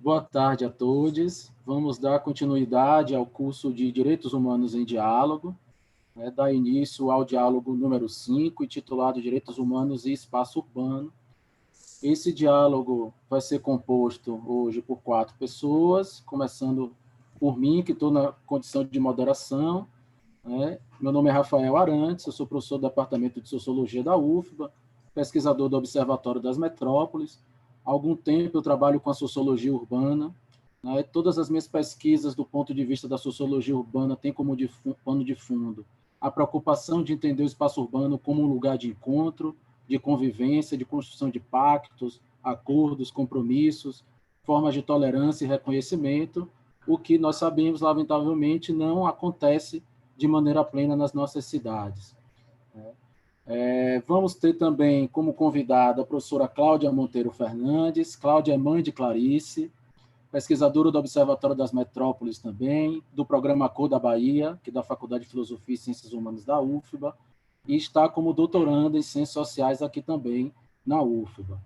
Boa tarde a todos. Vamos dar continuidade ao curso de Direitos Humanos em Diálogo, dar início ao diálogo número 5, intitulado Direitos Humanos e Espaço Urbano. Esse diálogo vai ser composto hoje por 4 pessoas, começando por mim, que estou na condição de moderação. Meu nome é Rafael Arantes, eu sou professor do Departamento de Sociologia da UFBA, pesquisador do Observatório das Metrópoles. Há algum tempo eu trabalho com a sociologia urbana. Todas as minhas pesquisas do ponto de vista da sociologia urbana têm como pano de fundo a preocupação de entender o espaço urbano como um lugar de encontro, de convivência, de construção de pactos, acordos, compromissos, formas de tolerância e reconhecimento, o que nós sabemos, lamentavelmente, não acontece de maneira plena nas nossas cidades. Vamos ter também como convidada a professora Cláudia Monteiro Fernandes. Cláudia é mãe de Clarice, pesquisadora do Observatório das Metrópoles também, do programa Cor da Bahia, que é da Faculdade de Filosofia e Ciências Humanas da UFBA, e está como doutoranda em Ciências Sociais aqui também na UFBA.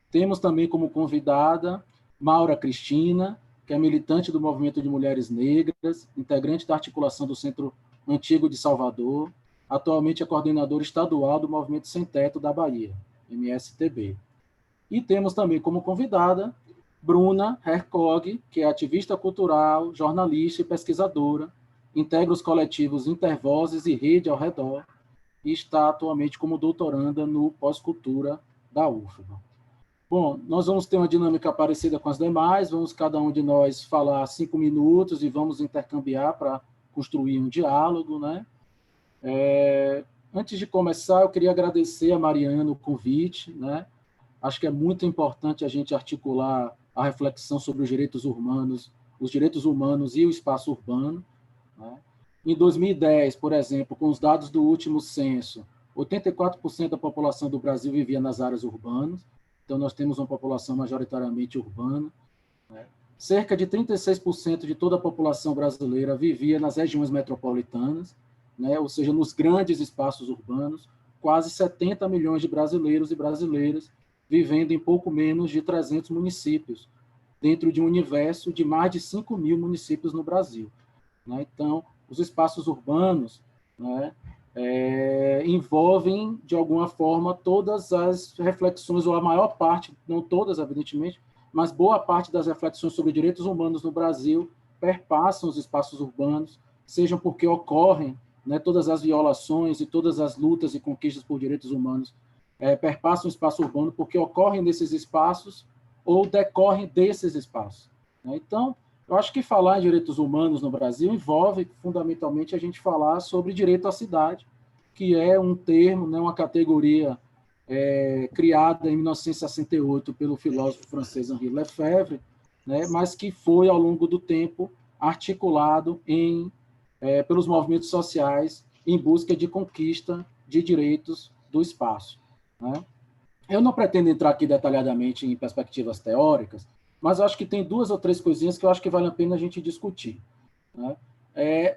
Temos também como convidada Maura Cristina, que é militante do Movimento de Mulheres Negras, integrante da articulação do Centro Antigo de Salvador, atualmente é coordenadora estadual do Movimento Sem Teto da Bahia, MSTB. E temos também como convidada Bruna Hercog, que é ativista cultural, jornalista e pesquisadora, integra os coletivos Intervozes e Rede ao Redor, e está atualmente como doutoranda no Pós-Cultura da UFBA. Bom, nós vamos ter uma dinâmica parecida com as demais, vamos cada um de nós falar 5 minutos e vamos intercambiar para construir um diálogo, Antes de começar, eu queria agradecer a Mariana o convite, Acho que é muito importante a gente articular a reflexão sobre os direitos humanos e o espaço urbano. Em 2010, por exemplo, com os dados do último censo, 84% da população do Brasil vivia nas áreas urbanas, então nós temos uma população majoritariamente urbana. Cerca de 36% de toda a população brasileira vivia nas regiões metropolitanas, ou seja, nos grandes espaços urbanos, quase 70 milhões de brasileiros e brasileiras vivendo em pouco menos de 300 municípios, dentro de um universo de mais de 5 mil municípios no Brasil. Então, os espaços urbanos envolvem, de alguma forma, todas as reflexões, ou a maior parte, não todas, evidentemente, mas boa parte das reflexões sobre direitos humanos no Brasil perpassam os espaços urbanos, sejam porque ocorrem todas as violações e todas as lutas e conquistas por direitos humanos perpassam o espaço urbano porque ocorrem nesses espaços ou decorrem desses espaços. Então, eu acho que falar em direitos humanos no Brasil envolve, fundamentalmente, a gente falar sobre direito à cidade, que é um termo, uma categoria criada em 1968 pelo filósofo francês Henri Lefebvre, mas que foi, ao longo do tempo, articulado pelos movimentos sociais em busca de conquista de direitos do espaço. Eu não pretendo entrar aqui detalhadamente em perspectivas teóricas, mas eu acho que tem 2 ou 3 coisinhas que eu acho que vale a pena a gente discutir.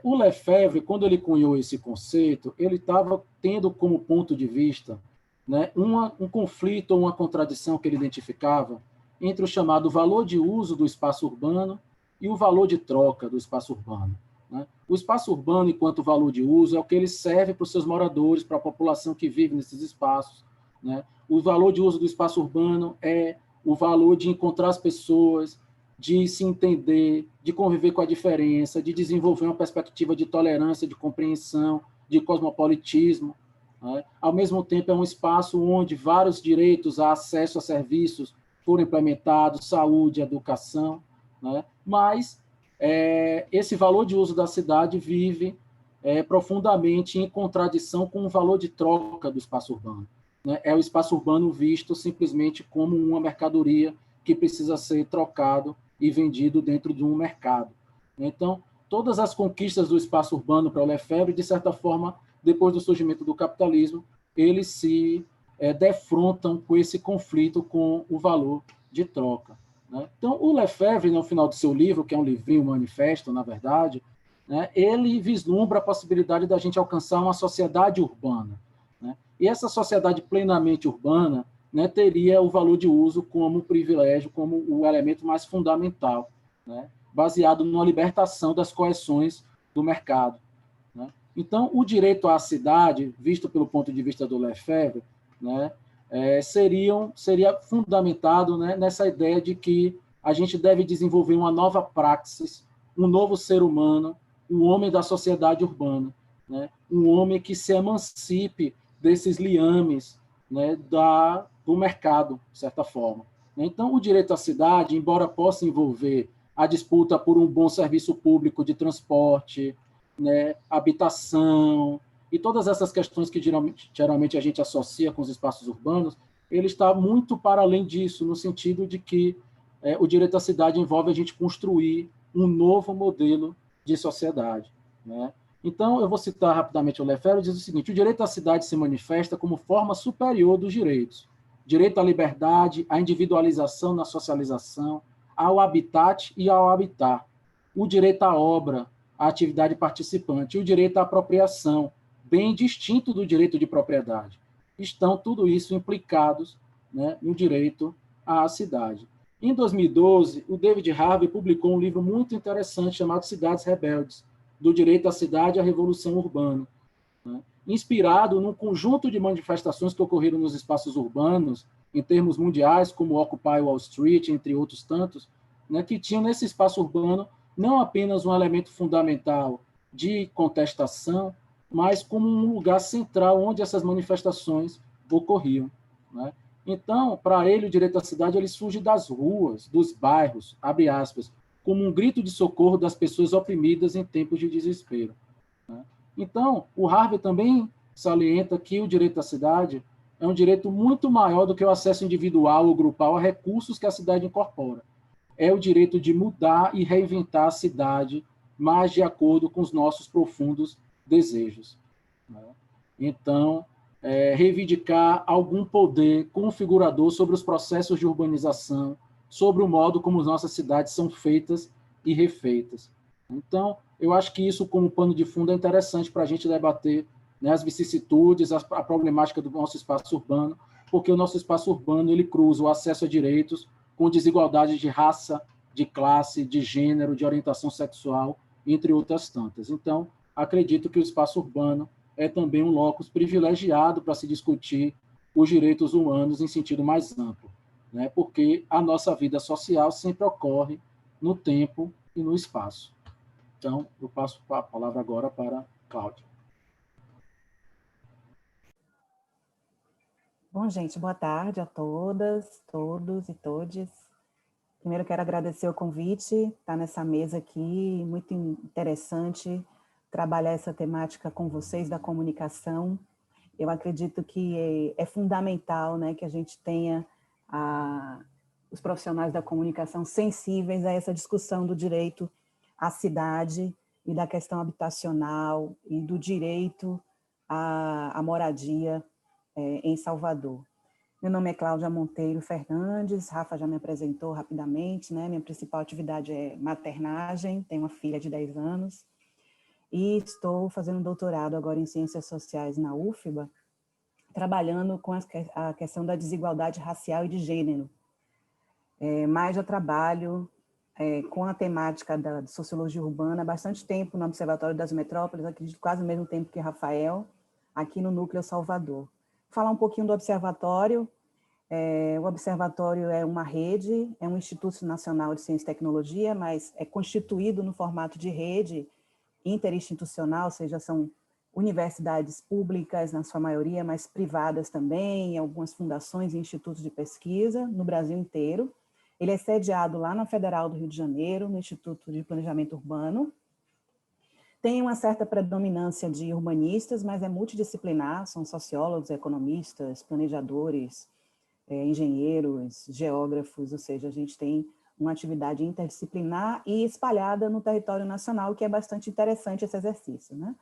O Lefebvre, quando ele cunhou esse conceito, ele estava tendo como ponto de vista um conflito ou uma contradição que ele identificava entre o chamado valor de uso do espaço urbano e o valor de troca do espaço urbano. O espaço urbano, enquanto valor de uso, é o que ele serve para os seus moradores, para a população que vive nesses espaços. O valor de uso do espaço urbano é o valor de encontrar as pessoas, de se entender, de conviver com a diferença, de desenvolver uma perspectiva de tolerância, de compreensão, de cosmopolitismo. Ao mesmo tempo, é um espaço onde vários direitos a acesso a serviços foram implementados, saúde, educação, mas esse valor de uso da cidade vive profundamente em contradição com o valor de troca do espaço urbano. É o espaço urbano visto simplesmente como uma mercadoria que precisa ser trocado e vendido dentro de um mercado. Então, todas as conquistas do espaço urbano para o Lefebvre, de certa forma, depois do surgimento do capitalismo, eles se defrontam com esse conflito com o valor de troca. Então, o Lefebvre, no final do seu livro, que é um livrinho, um manifesto, na verdade, ele vislumbra a possibilidade da gente alcançar uma sociedade urbana. E essa sociedade plenamente urbana, né, teria o valor de uso como privilégio, como o elemento mais fundamental, né, baseado na libertação das coerções do mercado. Né? Então, o direito à cidade, visto pelo ponto de vista do Lefebvre, né, seria fundamentado, né, nessa ideia de que a gente deve desenvolver uma nova praxis, um novo ser humano, um homem da sociedade urbana, né, um homem que se emancipe desses liames, né, do mercado, de certa forma. Então, o direito à cidade, embora possa envolver a disputa por um bom serviço público de transporte, né, habitação, e todas essas questões que geralmente a gente associa com os espaços urbanos, ele está muito para além disso, no sentido de que o direito à cidade envolve a gente construir um novo modelo de sociedade. Né? Então, eu vou citar rapidamente o Lefebvre, diz o seguinte: o direito à cidade se manifesta como forma superior dos direitos. Direito à liberdade, à individualização na socialização, ao habitat e ao habitar. O direito à obra, à atividade participante, e o direito à apropriação, bem distinto do direito de propriedade. Estão tudo isso implicados, né, no direito à cidade. Em 2012, o David Harvey publicou um livro muito interessante chamado Cidades Rebeldes, do direito à cidade à revolução urbana, né, inspirado num conjunto de manifestações que ocorreram nos espaços urbanos, em termos mundiais, como o Occupy Wall Street, entre outros tantos, né, que tinham nesse espaço urbano não apenas um elemento fundamental de contestação, mas como um lugar central onde essas manifestações ocorriam. Né? Então, para ele, o direito à cidade ele surge das ruas, dos bairros, abre aspas, como um grito de socorro das pessoas oprimidas em tempos de desespero. Né? Então, o Harvey também salienta que o direito à cidade é um direito muito maior do que o acesso individual ou grupal a recursos que a cidade incorpora. É o direito de mudar e reinventar a cidade mais de acordo com os nossos profundos desejos. Né? Então, reivindicar algum poder configurador sobre os processos de urbanização, sobre o modo como as nossas cidades são feitas e refeitas. Então, eu acho que isso, como pano de fundo, é interessante para a gente debater, né, as vicissitudes, a problemática do nosso espaço urbano, porque o nosso espaço urbano ele cruza o acesso a direitos com desigualdades de raça, de classe, de gênero, de orientação sexual, entre outras tantas. Então, acredito que o espaço urbano é também um locus privilegiado para se discutir os direitos humanos em sentido mais amplo, né? Porque a nossa vida social sempre ocorre no tempo e no espaço. Então, eu passo a palavra agora para Cláudia. Bom, gente, boa tarde a todas, todos e todes. Primeiro, quero agradecer o convite, estar nessa mesa aqui, muito interessante trabalhar essa temática com vocês da comunicação. Eu acredito que é fundamental, né, que a gente tenha os profissionais da comunicação sensíveis a essa discussão do direito à cidade e da questão habitacional e do direito à moradia em Salvador. Meu nome é Cláudia Monteiro Fernandes, Rafa já me apresentou rapidamente, né? Minha principal atividade é maternagem, tenho uma filha de 10 anos, e estou fazendo um doutorado agora em Ciências Sociais na UFBA, trabalhando com a questão da desigualdade racial e de gênero. Mas eu trabalho com a temática da sociologia urbana há bastante tempo no Observatório das Metrópoles, acredito quase o mesmo tempo que Rafael, aqui no Núcleo Salvador. Falar um pouquinho do observatório. O observatório é uma rede, é um Instituto Nacional de Ciência e Tecnologia, mas é constituído no formato de rede interinstitucional, ou seja, são universidades públicas, na sua maioria, mas privadas também, algumas fundações e institutos de pesquisa no Brasil inteiro. Ele é sediado lá na Federal do Rio de Janeiro, no Instituto de Planejamento Urbano. Tem uma certa predominância de urbanistas, mas é multidisciplinar, são sociólogos, economistas, planejadores, engenheiros, geógrafos, ou seja, a gente tem uma atividade interdisciplinar e espalhada no território nacional, que é bastante interessante esse exercício, né?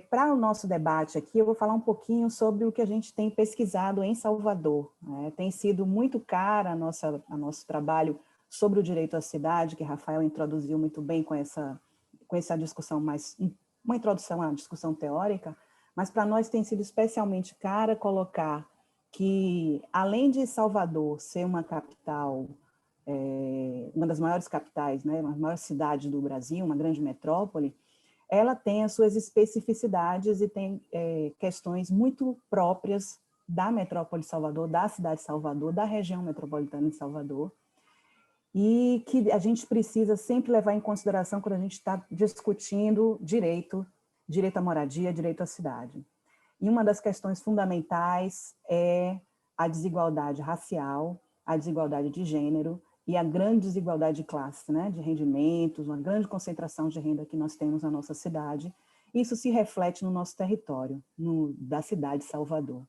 Para o nosso debate aqui, eu vou falar um pouquinho sobre o que a gente tem pesquisado em Salvador. Né? Tem sido muito cara a nosso trabalho sobre o direito à cidade, que Rafael introduziu muito bem com essa discussão, uma introdução à discussão teórica, mas para nós tem sido especialmente cara colocar que, além de Salvador ser uma capital, uma das maiores capitais, né, uma maior cidade do Brasil, uma grande metrópole, ela tem as suas especificidades e tem questões muito próprias da metrópole de Salvador, da cidade de Salvador, da região metropolitana de Salvador, e que a gente precisa sempre levar em consideração quando a gente está discutindo direito à moradia, direito à cidade. E uma das questões fundamentais é a desigualdade racial, a desigualdade de gênero e a grande desigualdade de classe, né, de rendimentos, uma grande concentração de renda que nós temos na nossa cidade. Isso se reflete no nosso território, da cidade de Salvador.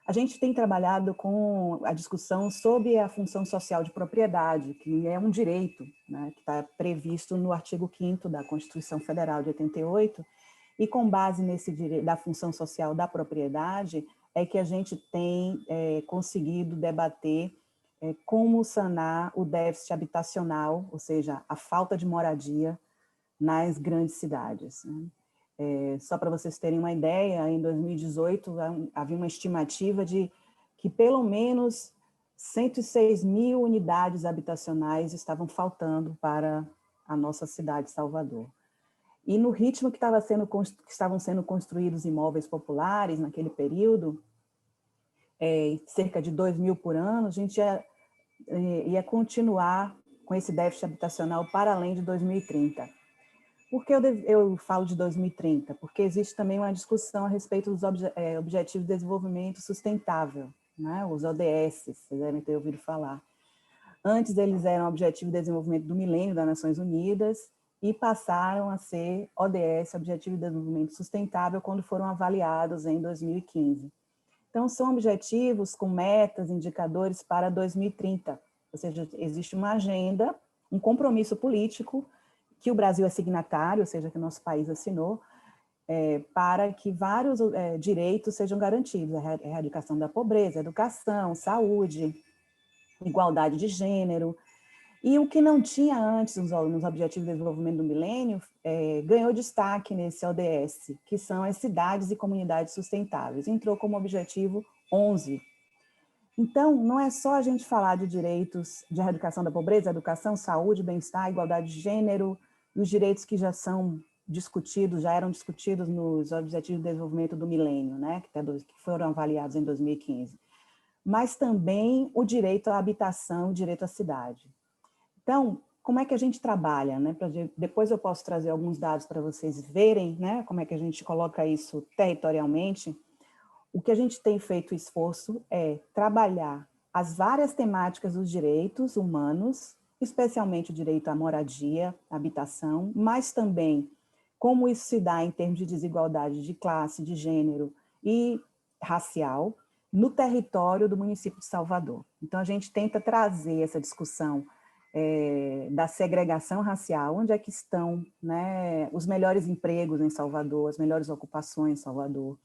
A gente tem trabalhado com a discussão sobre a função social de propriedade, que é um direito, né, que está previsto no artigo 5º da Constituição Federal de 88, e com base nesse direito da função social da propriedade, é que a gente tem conseguido debater como sanar o déficit habitacional, ou seja, a falta de moradia nas grandes cidades, né? Só para vocês terem uma ideia, em 2018 havia uma estimativa de que pelo menos 106 mil unidades habitacionais estavam faltando para a nossa cidade de Salvador. E no ritmo que estavam sendo construídos imóveis populares naquele período, cerca de 2 mil por ano, a gente ia continuar com esse déficit habitacional para além de 2030. Por que eu falo de 2030? Porque existe também uma discussão a respeito dos Objetivos de Desenvolvimento Sustentável, né? Os ODS, vocês devem ter ouvido falar. Antes eles eram Objetivo de Desenvolvimento do Milênio das Nações Unidas e passaram a ser ODS, Objetivo de Desenvolvimento Sustentável, quando foram avaliados em 2015. Então, são objetivos com metas, indicadores para 2030, ou seja, existe uma agenda, um compromisso político que o Brasil é signatário, ou seja, que o nosso país assinou, para que vários direitos sejam garantidos, a erradicação da pobreza, educação, saúde, igualdade de gênero. E o que não tinha antes nos Objetivos de Desenvolvimento do Milênio ganhou destaque nesse ODS, que são as cidades e comunidades sustentáveis. Entrou como objetivo 11. Então, não é só a gente falar de direitos de erradicação da pobreza, educação, saúde, bem-estar, igualdade de gênero, e os direitos que já são discutidos, já eram discutidos nos Objetivos de Desenvolvimento do Milênio, né, que foram avaliados em 2015, mas também o direito à habitação, o direito à cidade. Então, como é que a gente trabalha, né? Depois eu posso trazer alguns dados para vocês verem, né, como é que a gente coloca isso territorialmente. O que a gente tem feito esforço é trabalhar as várias temáticas dos direitos humanos, especialmente o direito à moradia, habitação, mas também como isso se dá em termos de desigualdade de classe, de gênero e racial, no território do município de Salvador. Então, a gente tenta trazer essa discussão da segregação racial, onde é que estão, né, os melhores empregos em Salvador, as melhores ocupações em Salvador,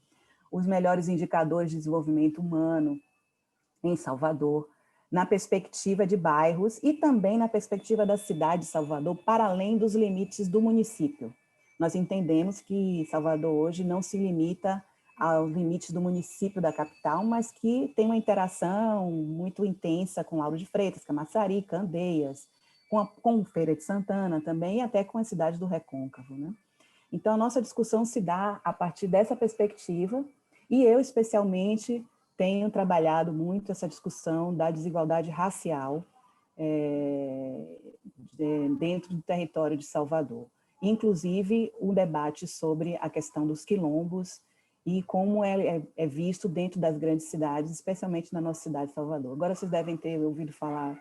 os melhores indicadores de desenvolvimento humano em Salvador, na perspectiva de bairros e também na perspectiva da cidade de Salvador, para além dos limites do município. Nós entendemos que Salvador hoje não se limita aos limites do município da capital, mas que tem uma interação muito intensa com Lauro de Freitas, Camaçari, Candeias, com Feira de Santana também, e até com a cidade do Recôncavo, né? Então, a nossa discussão se dá a partir dessa perspectiva, e eu, especialmente, tenho trabalhado muito essa discussão da desigualdade racial dentro do território de Salvador. Inclusive, um debate sobre a questão dos quilombos e como é visto dentro das grandes cidades, especialmente na nossa cidade de Salvador. Agora, vocês devem ter ouvido falar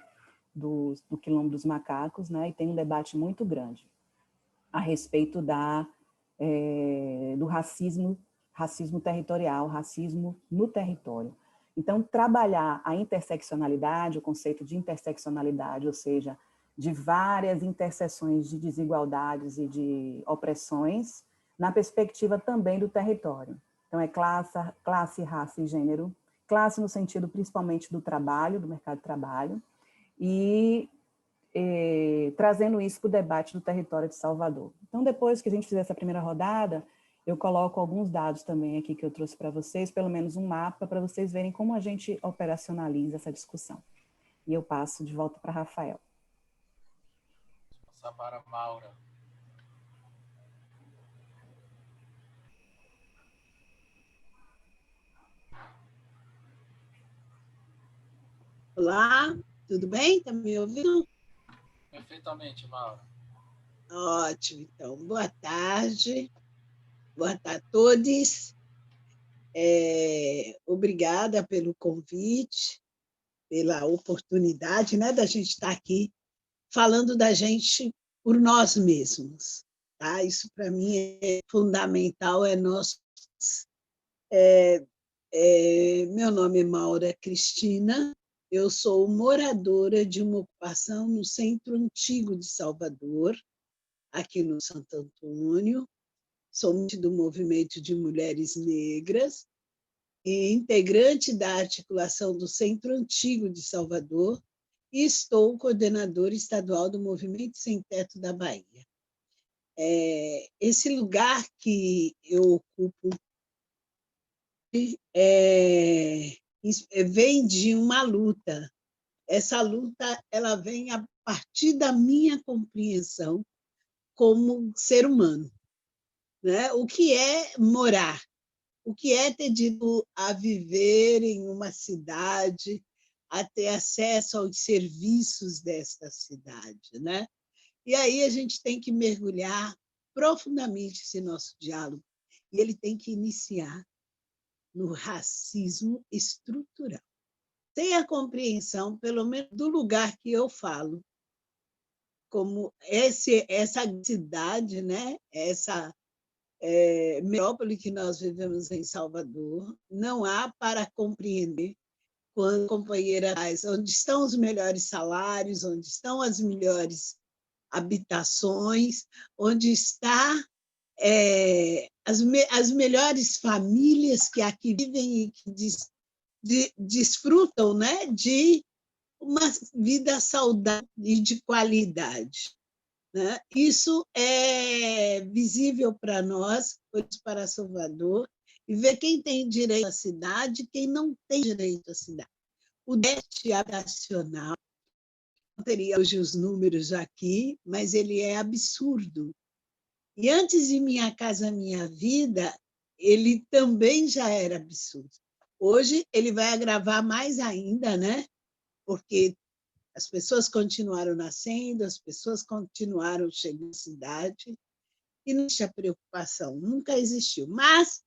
do Quilombo dos Macacos, né? E tem um debate muito grande a respeito do racismo territorial, racismo no território. Então, trabalhar a interseccionalidade, o conceito de interseccionalidade, ou seja, de várias interseções de desigualdades e de opressões, na perspectiva também do território. Então, é classe, raça e gênero, classe no sentido principalmente do trabalho, do mercado de trabalho, e trazendo isso para o debate do território de Salvador. Então, depois que a gente fizer essa primeira rodada, Eu coloco alguns dados também aqui que eu trouxe para vocês, pelo menos um mapa, para vocês verem como a gente operacionaliza essa discussão. E eu passo de volta para Rafael. Vou passar para a Maura. Olá, tudo bem? Está me ouvindo? Perfeitamente, Maura. Ótimo, então, boa tarde a todos. Obrigada pelo convite, pela oportunidade, né, da gente estar aqui falando da gente por nós mesmos. Tá? Isso, para mim, é fundamental, é nosso. Meu nome é Maura Cristina, eu sou moradora de uma ocupação no Centro Antigo de Salvador, aqui no Santo Antônio. Sou do movimento de mulheres negras e integrante da articulação do Centro Antigo de Salvador e estou coordenadora estadual do Movimento Sem Teto da Bahia. Esse lugar que eu ocupo vem de uma luta. Essa luta ela vem a partir da minha compreensão como ser humano. Né? O que é morar? O que é ter direito a viver em uma cidade, a ter acesso aos serviços desta cidade? Né? E aí a gente tem que mergulhar profundamente esse nosso diálogo, e ele tem que iniciar no racismo estrutural. Sem a compreensão, pelo menos do lugar que eu falo, como essa cidade, né? Essa metrópole que nós vivemos em Salvador, não há para compreender quando, companheira, onde estão os melhores salários, onde estão as melhores habitações, onde está as melhores famílias que aqui vivem e que desfrutam, né, de uma vida saudável e de qualidade. Né? Isso é visível para nós, para Salvador, e ver quem tem direito à cidade e quem não tem direito à cidade. O déficit habitacional, não teria hoje os números aqui, mas ele é absurdo. E antes de Minha Casa Minha Vida, ele também já era absurdo. Hoje ele vai agravar mais ainda, né? Porque as pessoas continuaram nascendo, as pessoas continuaram chegando à cidade, e não tinha preocupação, nunca existiu. Mas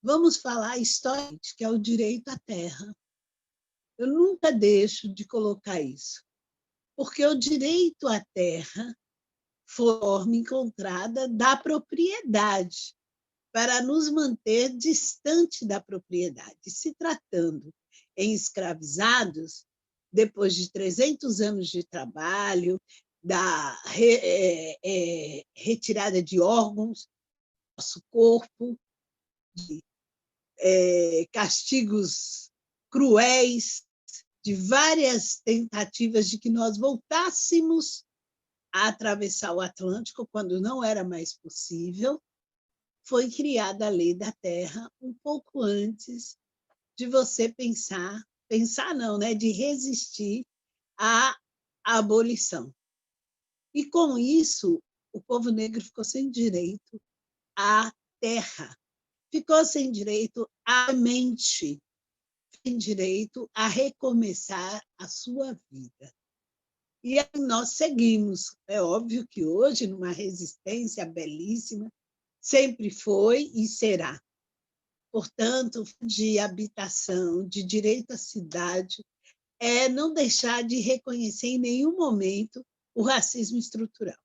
vamos falar historicamente, que é o direito à terra. Eu nunca deixo de colocar isso, porque o direito à terra foi a forma encontrada da propriedade, para nos manter distante da propriedade. Se tratando em escravizados, depois de 300 anos de trabalho, da retirada de órgãos do nosso corpo, de castigos cruéis, de várias tentativas de que nós voltássemos a atravessar o Atlântico, quando não era mais possível, foi criada a Lei da Terra um pouco antes de você pensar não, né, de resistir à abolição. E, com isso, o povo negro ficou sem direito à terra, ficou sem direito à mente, sem direito a recomeçar a sua vida. E aí nós seguimos. É óbvio que hoje, numa resistência belíssima, sempre foi e será. Portanto, de habitação, de direito à cidade, é não deixar de reconhecer em nenhum momento o racismo estrutural.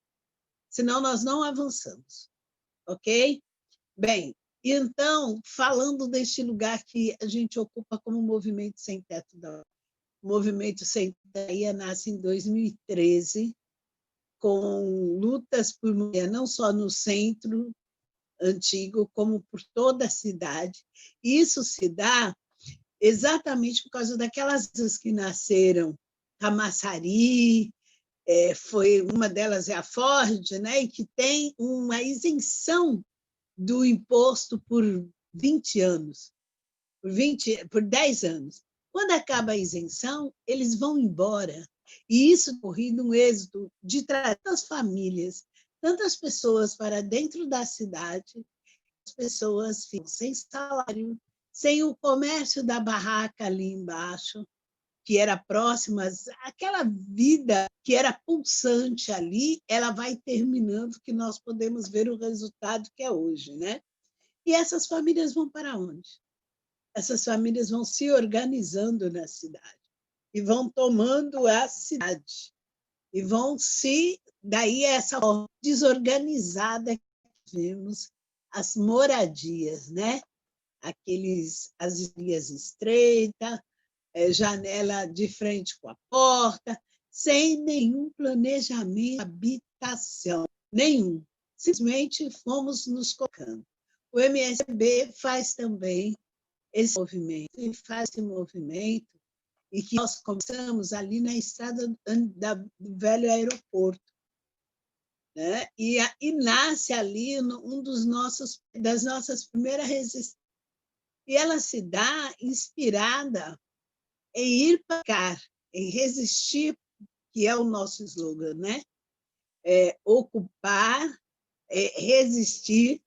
Senão nós não avançamos. Ok? Bem, então, falando deste lugar que a gente ocupa como Movimento Sem Teto da Bahia. O Movimento Sem Teto da Bahia nasce em 2013, com lutas por mulher, não só no centro antigo, como por toda a cidade. E isso se dá exatamente por causa daquelas que nasceram, Camaçari, foi uma delas é a Ford, né, e que tem uma isenção do imposto por 20 anos, por 10 anos. Quando acaba a isenção, eles vão embora. E isso corrido um êxito de trazer tantas famílias, tantas pessoas para dentro da cidade, as pessoas ficam sem salário, sem o comércio da barraca ali embaixo, que era próxima, aquela vida que era pulsante ali, ela vai terminando, que nós podemos ver o resultado que é hoje, né? E essas famílias vão para onde? Essas famílias vão se organizando na cidade e vão tomando a cidade e vão se... Daí essa forma desorganizada que vemos as moradias, né? As vias estreitas, janela de frente com a porta, sem nenhum planejamento de habitação, nenhum. Simplesmente fomos nos colocando. O MSB faz também esse movimento, e que nós começamos ali na estrada do velho aeroporto, né? E nasce ali das nossas primeiras resistências. E ela se dá inspirada em ir para cá, em resistir, que é o nosso slogan, né? Ocupar, resistir,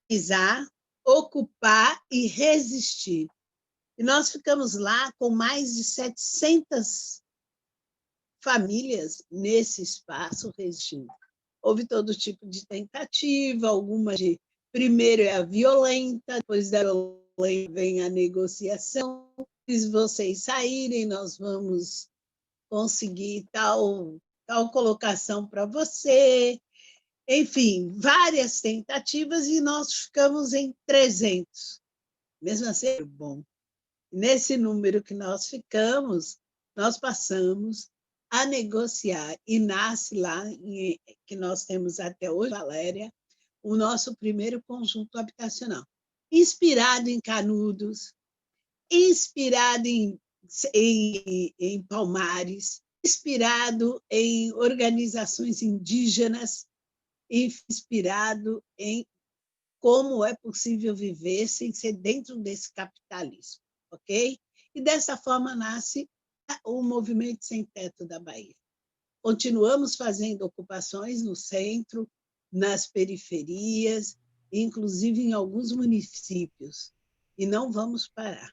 pisar, ocupar e resistir. E nós ficamos lá com mais de 700 famílias nesse espaço resistindo. Houve todo tipo de tentativa, algumas de... Primeiro é a violenta, depois da violenta vem a negociação. Se vocês saírem, nós vamos conseguir tal colocação para você. Enfim, várias tentativas e nós ficamos em 300. Mesmo assim, bom. Nesse número que nós ficamos, nós passamos a negociar e nasce lá, que nós temos até hoje, Valéria, o nosso primeiro conjunto habitacional, inspirado em Canudos, inspirado em Palmares, inspirado em organizações indígenas, inspirado em como é possível viver sem ser dentro desse capitalismo, ok? E dessa forma nasce o Movimento Sem Teto da Bahia. Continuamos fazendo ocupações no centro, nas periferias, inclusive em alguns municípios, e não vamos parar.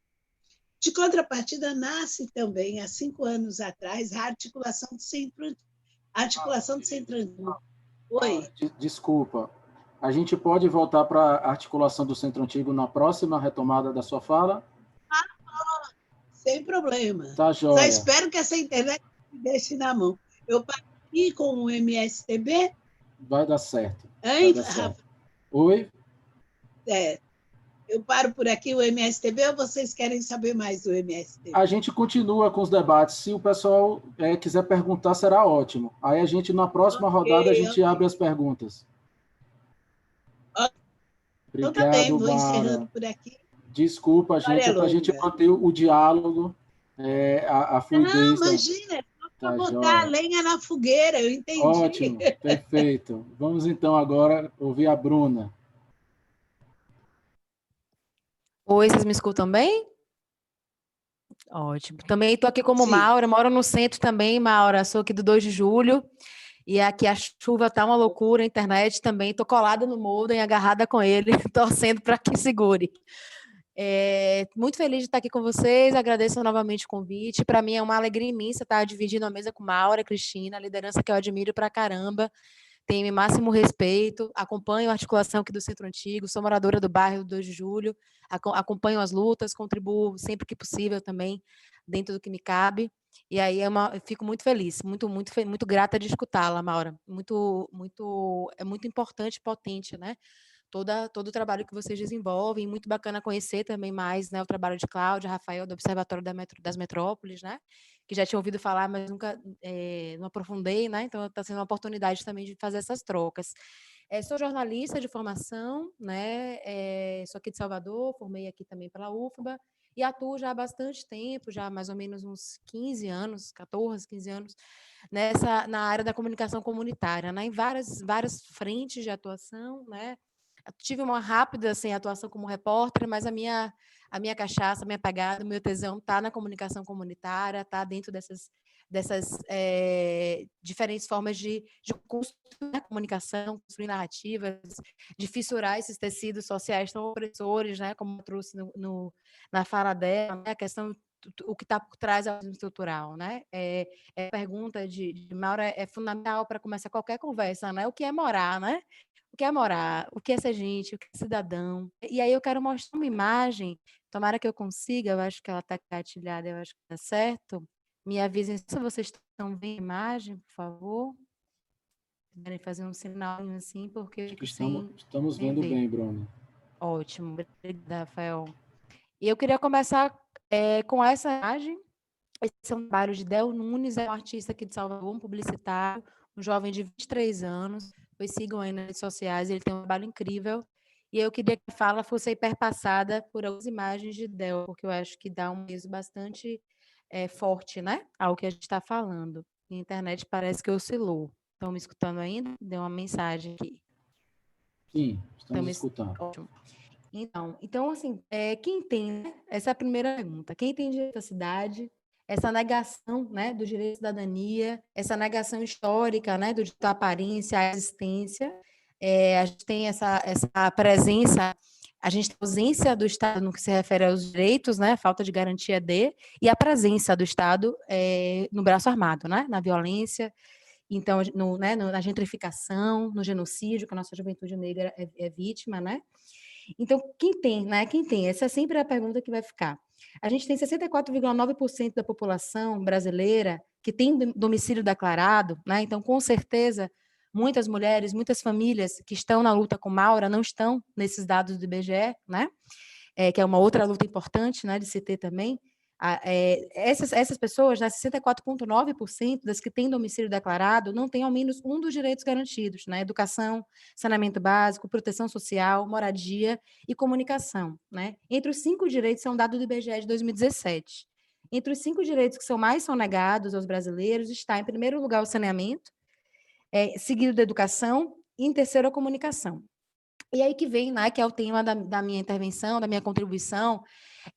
De contrapartida, nasce também, há 5 anos atrás, a articulação do Centro Antigo. Oi? Desculpa. A gente pode voltar para a articulação do Centro Antigo na próxima retomada da sua fala? Sem problema. Tá joia. Só espero que essa internet me deixe na mão. Eu parei com o MSTB? Vai dar certo. Hein, vai dar certo. Rafa? Oi? Eu paro por aqui o MSTB ou vocês querem saber mais do MSTB? A gente continua com os debates. Se o pessoal quiser perguntar, será ótimo. Aí a gente, na próxima rodada, a gente abre as perguntas. Então tá bem, vou encerrando por aqui. Desculpa, gente, é para a gente manter o diálogo, a fluidez. Não, imagina, é só para botar a lenha na fogueira, eu entendi. Ótimo, perfeito. Vamos então agora ouvir a Bruna. Oi, vocês me escutam bem? Ótimo. Também estou aqui como Maura, moro no centro também, Maura, sou aqui do 2 de julho, e aqui a chuva tá uma loucura, a internet também, estou colada no modem, agarrada com ele, torcendo para que segure. Muito feliz de estar aqui com vocês, agradeço novamente o convite, para mim é uma alegria imensa estar dividindo a mesa com Maura, Cristina, a liderança que eu admiro pra caramba, tenho máximo respeito, acompanho a articulação aqui do Centro Antigo, sou moradora do bairro do 2 de julho, acompanho as lutas, contribuo sempre que possível também, dentro do que me cabe, e aí eu fico muito feliz, muito grata de escutá-la, Maura, é muito importante e potente, né? Todo o trabalho que vocês desenvolvem, muito bacana conhecer também mais, né, o trabalho de Cláudia, Rafael, do Observatório das Metrópoles, né, que já tinha ouvido falar, mas nunca não aprofundei, né, então está sendo uma oportunidade também de fazer essas trocas. Sou jornalista de formação, né, sou aqui de Salvador, formei aqui também pela UFBA, e atuo já há bastante tempo, já há mais ou menos uns 15 anos, 14, 15 anos, na área da comunicação comunitária, né, em várias frentes de atuação, né, tive uma rápida assim, atuação como repórter, mas a minha cachaça, a minha pegada, o meu tesão está na comunicação comunitária, está dentro dessas diferentes formas de construir a comunicação, construir narrativas, de fissurar esses tecidos sociais tão opressores, né, como eu trouxe na fala dela, né, a questão o que está por trás do racismo estrutural, né? A pergunta de Maura é fundamental para começar qualquer conversa, né? O que é morar, né? O que é morar? O que é ser gente? O que é cidadão? E aí eu quero mostrar uma imagem, tomara que eu consiga, eu acho que ela está engatilhada, eu acho que está certo. Me avisem se vocês estão vendo a imagem, por favor. Querem fazer um sinal assim, porque eu fico estamos vendo bem, Bruna. Ótimo, obrigada, Rafael. E eu queria começar com essa imagem. Esse é um trabalho de Del Nunes, é um artista aqui de Salvador, um publicitário, um jovem de 23 anos. Pois sigam aí nas redes sociais, ele tem um trabalho incrível. E eu queria que a fala fosse perpassada por algumas imagens de Del, porque eu acho que dá um peso bastante forte, né, ao que a gente está falando. A internet parece que oscilou. Estão me escutando ainda? Deu uma mensagem aqui. Sim, estamos escutando. Ótimo. Então assim, quem tem, essa é a primeira pergunta, quem tem direito à cidade, essa negação, né, do direito à cidadania, essa negação histórica, né, do direito à aparência, à existência, a gente tem essa presença, a gente tem a ausência do Estado no que se refere aos direitos, né, falta de garantia e a presença do Estado no braço armado, né, na violência, então, na gentrificação, no genocídio, que a nossa juventude negra é vítima, né? Então, quem tem, né? Quem tem? Essa é sempre a pergunta que vai ficar. A gente tem 64,9% da população brasileira que tem domicílio declarado, né? Então, com certeza, muitas mulheres, muitas famílias que estão na luta com Maura não estão nesses dados do IBGE, né? Que é uma outra luta importante, né, de se ter também. Essas pessoas, né, 64,9% das que têm domicílio declarado, não têm ao menos um dos direitos garantidos, né? Educação, saneamento básico, proteção social, moradia e comunicação, né? Entre os 5 direitos, são dados do IBGE de 2017. Entre os 5 direitos que são negados aos brasileiros, está, em primeiro lugar, o saneamento, seguido da educação, e em terceiro, a comunicação. E aí que vem, né, que é o tema da minha intervenção, da minha contribuição,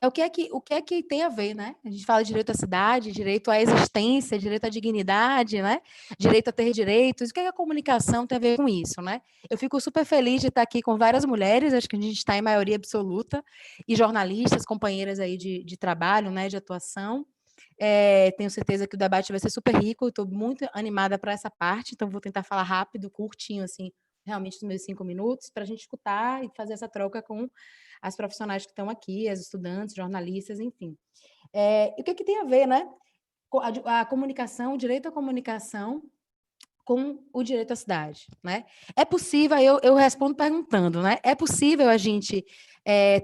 o que é que tem a ver, né? A gente fala de direito à cidade, direito à existência, direito à dignidade, né? Direito a ter direitos. O que é que a comunicação tem a ver com isso, né? Eu fico super feliz de estar aqui com várias mulheres, acho que a gente está em maioria absoluta, e jornalistas, companheiras aí de trabalho, né, de atuação. Tenho certeza que o debate vai ser super rico, estou muito animada para essa parte, então vou tentar falar rápido, curtinho, assim, realmente nos meus 5 minutos, para a gente escutar e fazer essa troca com as profissionais que estão aqui, as estudantes, jornalistas, enfim. E o que tem a ver, né? A comunicação, o direito à comunicação com o direito à cidade, né? É possível, eu respondo perguntando, né? É possível a gente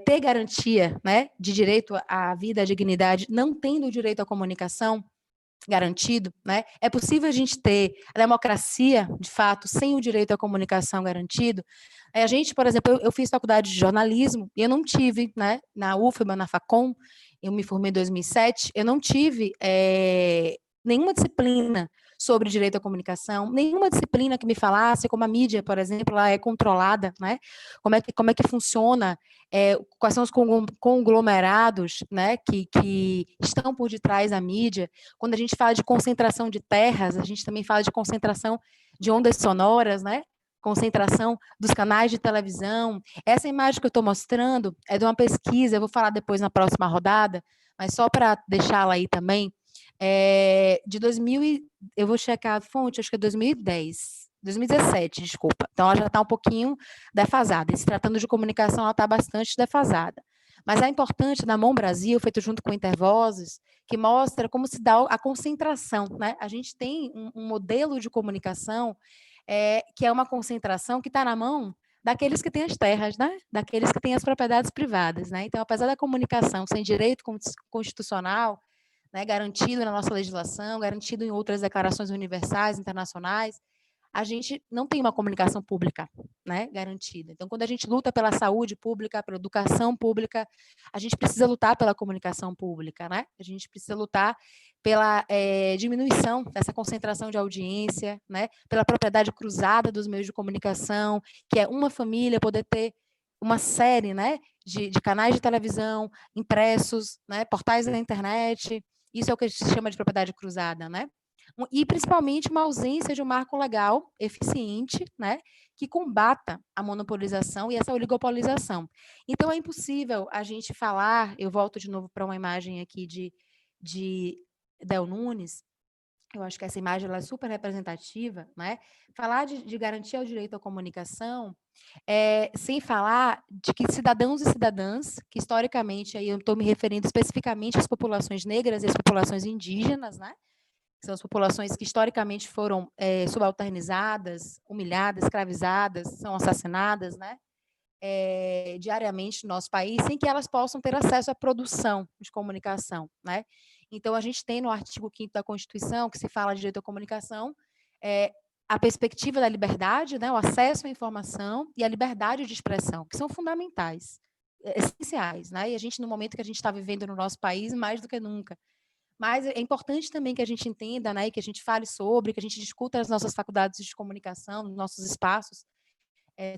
ter garantia, né, de direito à vida, à dignidade, não tendo o direito à comunicação garantido, né? É possível a gente ter a democracia, de fato, sem o direito à comunicação garantido? A gente, por exemplo, eu fiz faculdade de jornalismo e eu não tive, né, na UFBA, na Facom, eu me formei em 2007, eu não tive nenhuma disciplina sobre direito à comunicação, nenhuma disciplina que me falasse como a mídia, por exemplo, ela é controlada, né? Como é que funciona, quais são os conglomerados, né, que estão por detrás da mídia. Quando a gente fala de concentração de terras, a gente também fala de concentração de ondas sonoras, né? Concentração dos canais de televisão. Essa imagem que eu estou mostrando é de uma pesquisa, eu vou falar depois na próxima rodada, mas só para deixá-la aí também, de 2000, eu vou checar a fonte, acho que é 2017, desculpa. Então, ela já está um pouquinho defasada. E se tratando de comunicação, ela está bastante defasada. Mas é importante, na Mão Brasil, feito junto com Intervozes, que mostra como se dá a concentração, né? A gente tem um modelo de comunicação que é uma concentração que está na mão daqueles que têm as terras, né? Daqueles que têm as propriedades privadas, né? Então, apesar da comunicação sem direito constitucional, né, garantido na nossa legislação, garantido em outras declarações universais, internacionais, a gente não tem uma comunicação pública, né, garantida. Então, quando a gente luta pela saúde pública, pela educação pública, a gente precisa lutar pela comunicação pública, né? A gente precisa lutar pela diminuição dessa concentração de audiência, né? Pela propriedade cruzada dos meios de comunicação, que é uma família poder ter uma série, né, de canais de televisão, impressos, né, portais da internet. Isso é o que a gente chama de propriedade cruzada, né? E, principalmente, uma ausência de um marco legal eficiente, né, que combata a monopolização e essa oligopolização. Então, é impossível a gente falar, eu volto de novo para uma imagem aqui de Del Nunes, eu acho que essa imagem ela é super representativa, né? Falar de garantir o direito à comunicação, sem falar de que cidadãos e cidadãs, que historicamente, aí eu estou me referindo especificamente às populações negras e às populações indígenas, né? São as populações que historicamente foram subalternizadas, humilhadas, escravizadas, são assassinadas, né? Diariamente no nosso país, sem que elas possam ter acesso à produção de comunicação, né? Então, a gente tem no artigo 5º da Constituição, que se fala de direito à comunicação, a perspectiva da liberdade, né, o acesso à informação e a liberdade de expressão, que são fundamentais, essenciais, né? E a gente, no momento que a gente está vivendo no nosso país, mais do que nunca. Mas é importante também que a gente entenda, né, que a gente fale sobre, que a gente discuta as nossas faculdades de comunicação, nos nossos espaços,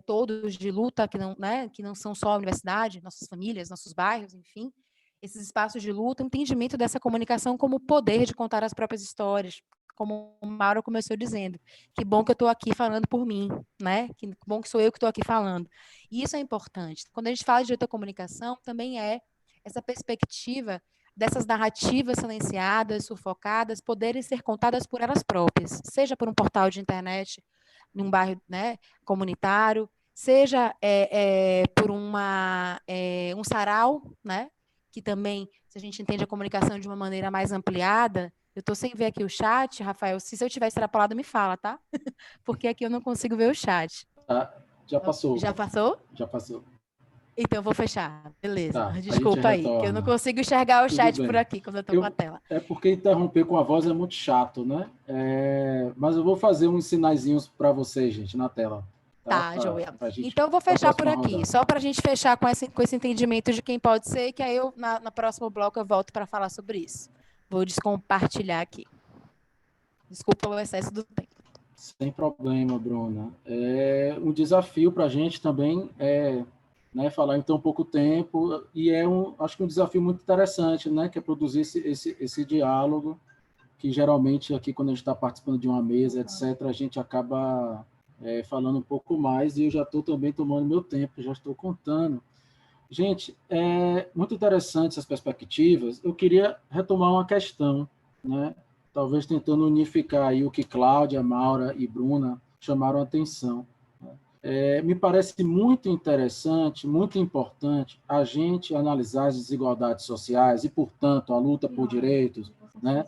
todos de luta, que não são só a universidade, nossas famílias, nossos bairros, enfim, esses espaços de luta, o entendimento dessa comunicação como poder de contar as próprias histórias, como o Mauro começou dizendo, que bom que eu estou aqui falando por mim, né? Que bom que sou eu que estou aqui falando. E isso é importante. Quando a gente fala de direito à comunicação, também é essa perspectiva dessas narrativas silenciadas, sufocadas, poderem ser contadas por elas próprias, seja por um portal de internet, num bairro, né, comunitário, seja por um sarau, né, que também, se a gente entende a comunicação de uma maneira mais ampliada, eu estou sem ver aqui o chat, Rafael, se eu tiver extrapolado, me fala, tá? Porque aqui eu não consigo ver o chat. Já passou. Já passou? Já passou. Então, eu vou fechar. Beleza. Tá, desculpa aí, que eu não consigo enxergar o chat por aqui, quando eu estou com a tela. É porque interromper com a voz é muito chato, né? Mas eu vou fazer uns sinaizinhos para vocês, gente, na tela. Tá, Joel. Então, eu vou fechar por aqui, rodada. Só para a gente fechar com esse entendimento de quem pode ser, que aí eu, na próximo bloco, eu volto para falar sobre isso. Vou descompartilhar aqui. Desculpa o excesso do tempo. Sem problema, Bruna. Um desafio para a gente também né, falar em tão pouco tempo, e acho que um desafio muito interessante, né, que é produzir esse diálogo, que geralmente aqui, quando a gente está participando de uma mesa, etc., a gente acaba falando um pouco mais, e eu já estou também tomando meu tempo, já estou contando. Gente, muito interessante essas perspectivas. Eu queria retomar uma questão, né, talvez tentando unificar aí o que Cláudia, Maura e Bruna chamaram a atenção. Me parece muito interessante, muito importante a gente analisar as desigualdades sociais e, portanto, a luta por direitos, né,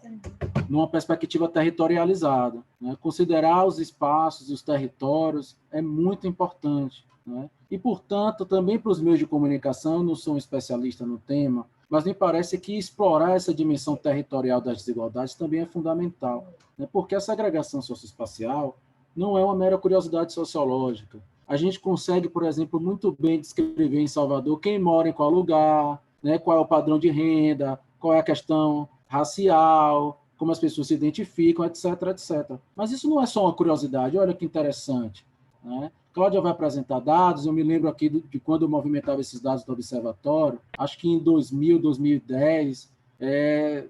numa perspectiva territorializada. Né? Considerar os espaços e os territórios é muito importante. Né? E, portanto, também para os meios de comunicação, eu não sou um especialista no tema, mas me parece que explorar essa dimensão territorial das desigualdades também é fundamental, né? Porque a segregação socioespacial não é uma mera curiosidade sociológica. A gente consegue, por exemplo, muito bem descrever em Salvador quem mora em qual lugar, né, qual é o padrão de renda, qual é a questão racial, como as pessoas se identificam, etc., etc. Mas isso não é só uma curiosidade, olha que interessante. Né? Cláudia vai apresentar dados, eu me lembro aqui de quando eu movimentava esses dados do Observatório, acho que em 2000, 2010,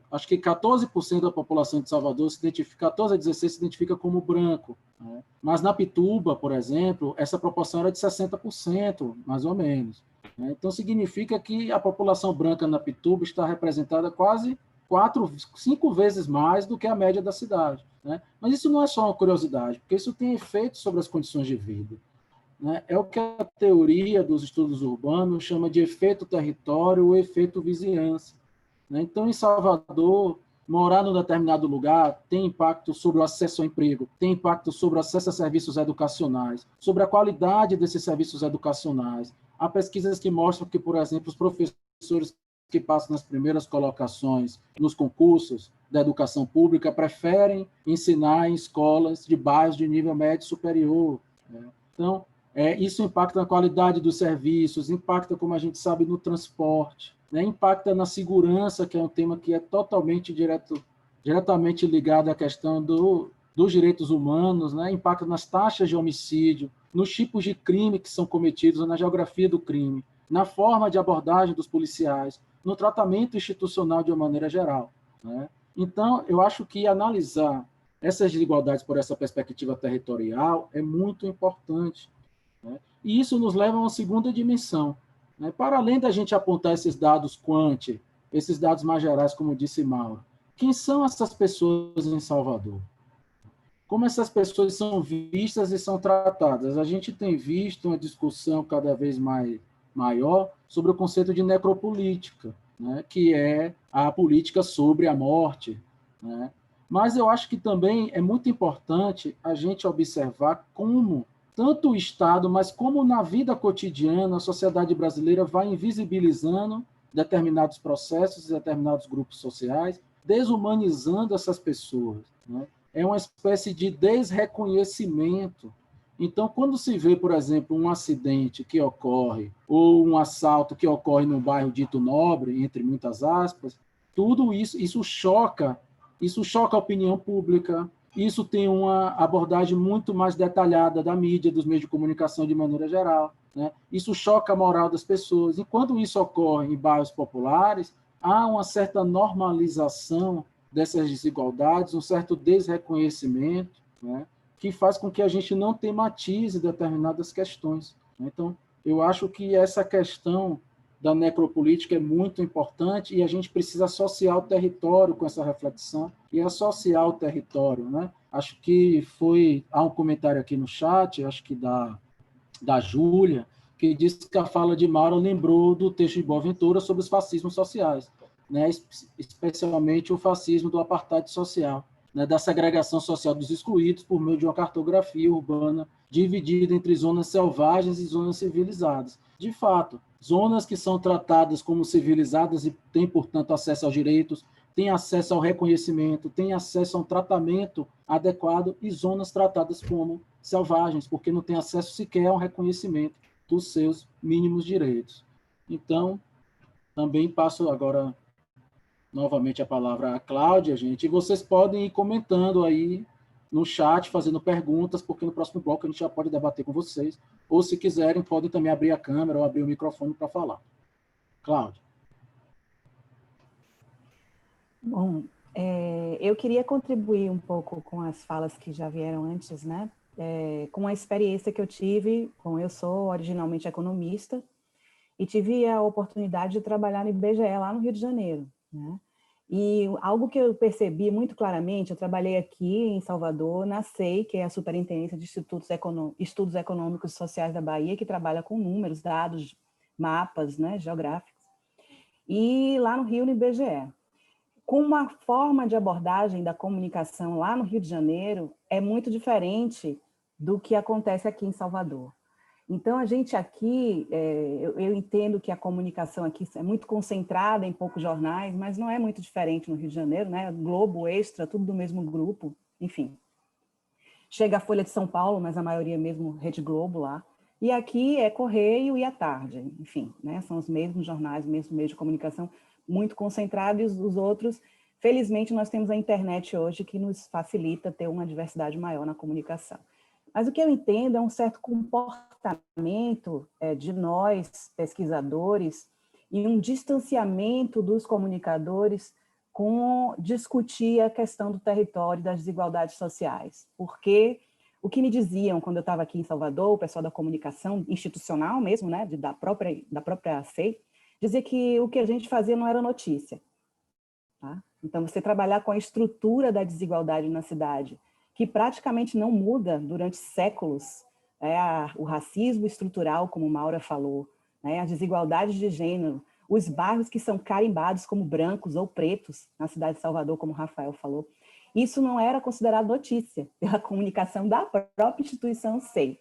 acho que 14% da população de Salvador 14 a 16 se identifica como branco. Né? Mas na Pituba, por exemplo, essa proporção era de 60%, mais ou menos. Né? Então, significa que a população branca na Pituba está representada quase 5 vezes mais do que a média da cidade. Né? Mas isso não é só uma curiosidade, porque isso tem efeito sobre as condições de vida. Né? É o que a teoria dos estudos urbanos chama de efeito território ou efeito vizinhança. Né? Então, em Salvador, morar num determinado lugar tem impacto sobre o acesso ao emprego, tem impacto sobre o acesso a serviços educacionais, sobre a qualidade desses serviços educacionais. Há pesquisas que mostram que, por exemplo, os professores que passam nas primeiras colocações nos concursos da educação pública preferem ensinar em escolas de bairros de nível médio superior. Né? Então, isso impacta na qualidade dos serviços, impacta, como a gente sabe, no transporte, né? Impacta na segurança, que é um tema que é totalmente direto diretamente ligado à questão dos direitos humanos, né? Impacto nas taxas de homicídio, nos tipos de crime que são cometidos, na geografia do crime, na forma de abordagem dos policiais, no tratamento institucional de uma maneira geral, né? Então, eu acho que analisar essas desigualdades por essa perspectiva territorial é muito importante, né? E isso nos leva a uma segunda dimensão, né? Para além da gente apontar esses dados quant, esses dados mais gerais, como disse Mauro, quem são essas pessoas em Salvador? Como essas pessoas são vistas e são tratadas? A gente tem visto uma discussão cada vez maior sobre o conceito de necropolítica, né? Que é a política sobre a morte, né? Mas eu acho que também é muito importante a gente observar como, tanto o Estado, mas como na vida cotidiana, a sociedade brasileira vai invisibilizando determinados processos, determinados grupos sociais, desumanizando essas pessoas, né? É uma espécie de desreconhecimento. Então, quando se vê, por exemplo, um acidente que ocorre, ou um assalto que ocorre num bairro dito nobre, entre muitas aspas, tudo isso choca a opinião pública, isso tem uma abordagem muito mais detalhada da mídia, dos meios de comunicação de maneira geral, né? Isso choca a moral das pessoas. E quando isso ocorre em bairros populares, há uma certa normalização dessas desigualdades, um certo desreconhecimento, né? Que faz com que a gente não tematize determinadas questões. Então, eu acho que essa questão da necropolítica é muito importante e a gente precisa associar o território com essa reflexão e associar o território, né? Acho que há um comentário aqui no chat, acho que da Júlia, que disse que a fala de Mauro lembrou do texto de Boaventura sobre os fascismos sociais, né? Especialmente o fascismo do apartheid social, né? Da segregação social dos excluídos por meio de uma cartografia urbana dividida entre zonas selvagens e zonas civilizadas. De fato, zonas que são tratadas como civilizadas e têm, portanto, acesso aos direitos, têm acesso ao reconhecimento, têm acesso a um tratamento adequado, e zonas tratadas como selvagens, porque não têm acesso sequer ao reconhecimento dos seus mínimos direitos. Então, também passo agora novamente a palavra à Cláudia, gente, e vocês podem ir comentando aí no chat, fazendo perguntas, porque no próximo bloco a gente já pode debater com vocês, ou se quiserem, podem também abrir a câmera ou abrir o microfone para falar. Cláudia. Bom, eu queria contribuir um pouco com as falas que já vieram antes, né? Com a experiência que eu tive, eu sou originalmente economista, e tive a oportunidade de trabalhar no IBGE lá no Rio de Janeiro, né? E algo que eu percebi muito claramente, eu trabalhei aqui em Salvador, na SEI, que é a Superintendência de Estudos Econômicos e Sociais da Bahia, que trabalha com números, dados, mapas, né, geográficos, e lá no Rio, no IBGE. Com uma forma de abordagem da comunicação lá no Rio de Janeiro é muito diferente do que acontece aqui em Salvador. Então, a gente aqui, eu entendo que a comunicação aqui é muito concentrada em poucos jornais, mas não é muito diferente no Rio de Janeiro, né? Globo, Extra, tudo do mesmo grupo, enfim. Chega a Folha de São Paulo, mas a maioria mesmo Rede Globo lá. E aqui é Correio e à tarde, enfim, né? São os mesmos jornais, o mesmo meio de comunicação, muito concentrados, e os outros, felizmente, nós temos a internet hoje que nos facilita ter uma diversidade maior na comunicação. Mas o que eu entendo é um certo comportamento de nós, pesquisadores, e um distanciamento dos comunicadores com discutir a questão do território e das desigualdades sociais. Porque o que me diziam quando eu estava aqui em Salvador, o pessoal da comunicação institucional mesmo, né, da própria SEI, dizia que o que a gente fazia não era notícia. Tá? Então, você trabalhar com a estrutura da desigualdade na cidade, que praticamente não muda durante séculos, o racismo estrutural, como Maura falou, né, as desigualdades de gênero, os bairros que são carimbados como brancos ou pretos, na cidade de Salvador, como o Rafael falou, isso não era considerado notícia pela comunicação da própria instituição SEI.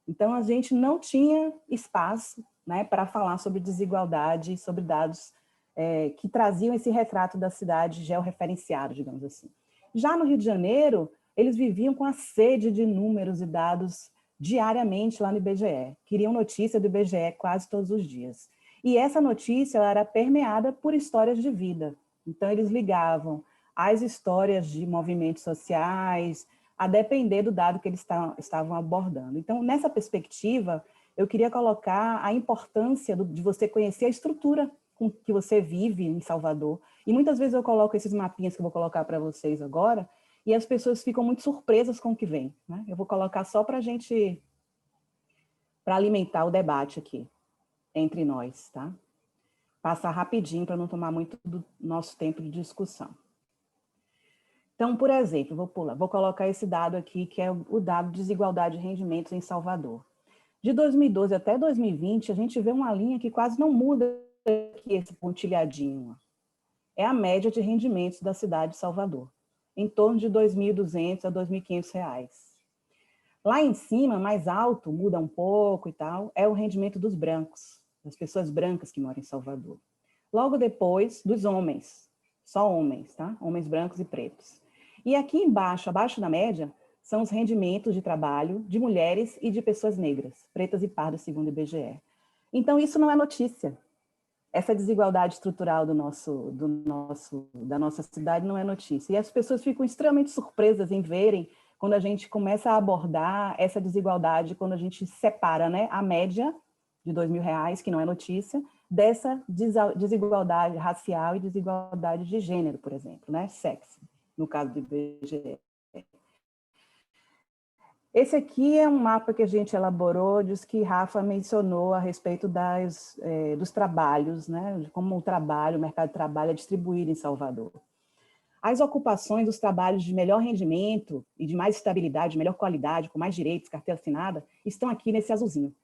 Então, a gente não tinha espaço, né, para falar sobre desigualdade, sobre dados que traziam esse retrato da cidade georreferenciado, digamos assim. Já no Rio de Janeiro, eles viviam com a sede de números e dados diariamente lá no IBGE. Queriam notícia do IBGE quase todos os dias. E essa notícia ela era permeada por histórias de vida. Então, eles ligavam as histórias de movimentos sociais, a depender do dado que eles estavam abordando. Então, nessa perspectiva, eu queria colocar a importância de você conhecer a estrutura com que você vive em Salvador. E muitas vezes eu coloco esses mapinhas que eu vou colocar para vocês agora, e as pessoas ficam muito surpresas com o que vem, né? Eu vou colocar só para alimentar o debate aqui, entre nós, tá? Passar rapidinho para não tomar muito do nosso tempo de discussão. Então, por exemplo, vou colocar esse dado aqui, que é o dado de desigualdade de rendimentos em Salvador. De 2012 até 2020, a gente vê uma linha que quase não muda aqui, esse pontilhadinho. É a média de rendimentos da cidade de Salvador, em torno de R$ 2.200 a R$ 2.500. Lá em cima, mais alto, muda um pouco e tal, é o rendimento dos brancos, das pessoas brancas que moram em Salvador. Logo depois, dos homens, só homens, tá? Homens brancos e pretos. E aqui embaixo, abaixo da média, são os rendimentos de trabalho de mulheres e de pessoas negras, pretas e pardas, segundo o IBGE. Então, isso não é notícia. Essa desigualdade estrutural da nossa cidade não é notícia. E as pessoas ficam extremamente surpresas em verem quando a gente começa a abordar essa desigualdade, quando a gente separa, né, a média de R$ 2.000, que não é notícia, dessa desigualdade racial e desigualdade de gênero, por exemplo, né, sexo, no caso do IBGE. Esse aqui é um mapa que a gente elaborou, diz que Rafa mencionou a respeito dos trabalhos, né, de como o mercado de trabalho é distribuído em Salvador. As ocupações dos trabalhos de melhor rendimento e de mais estabilidade, de melhor qualidade, com mais direitos, carteira assinada, estão aqui nesse azulzinho,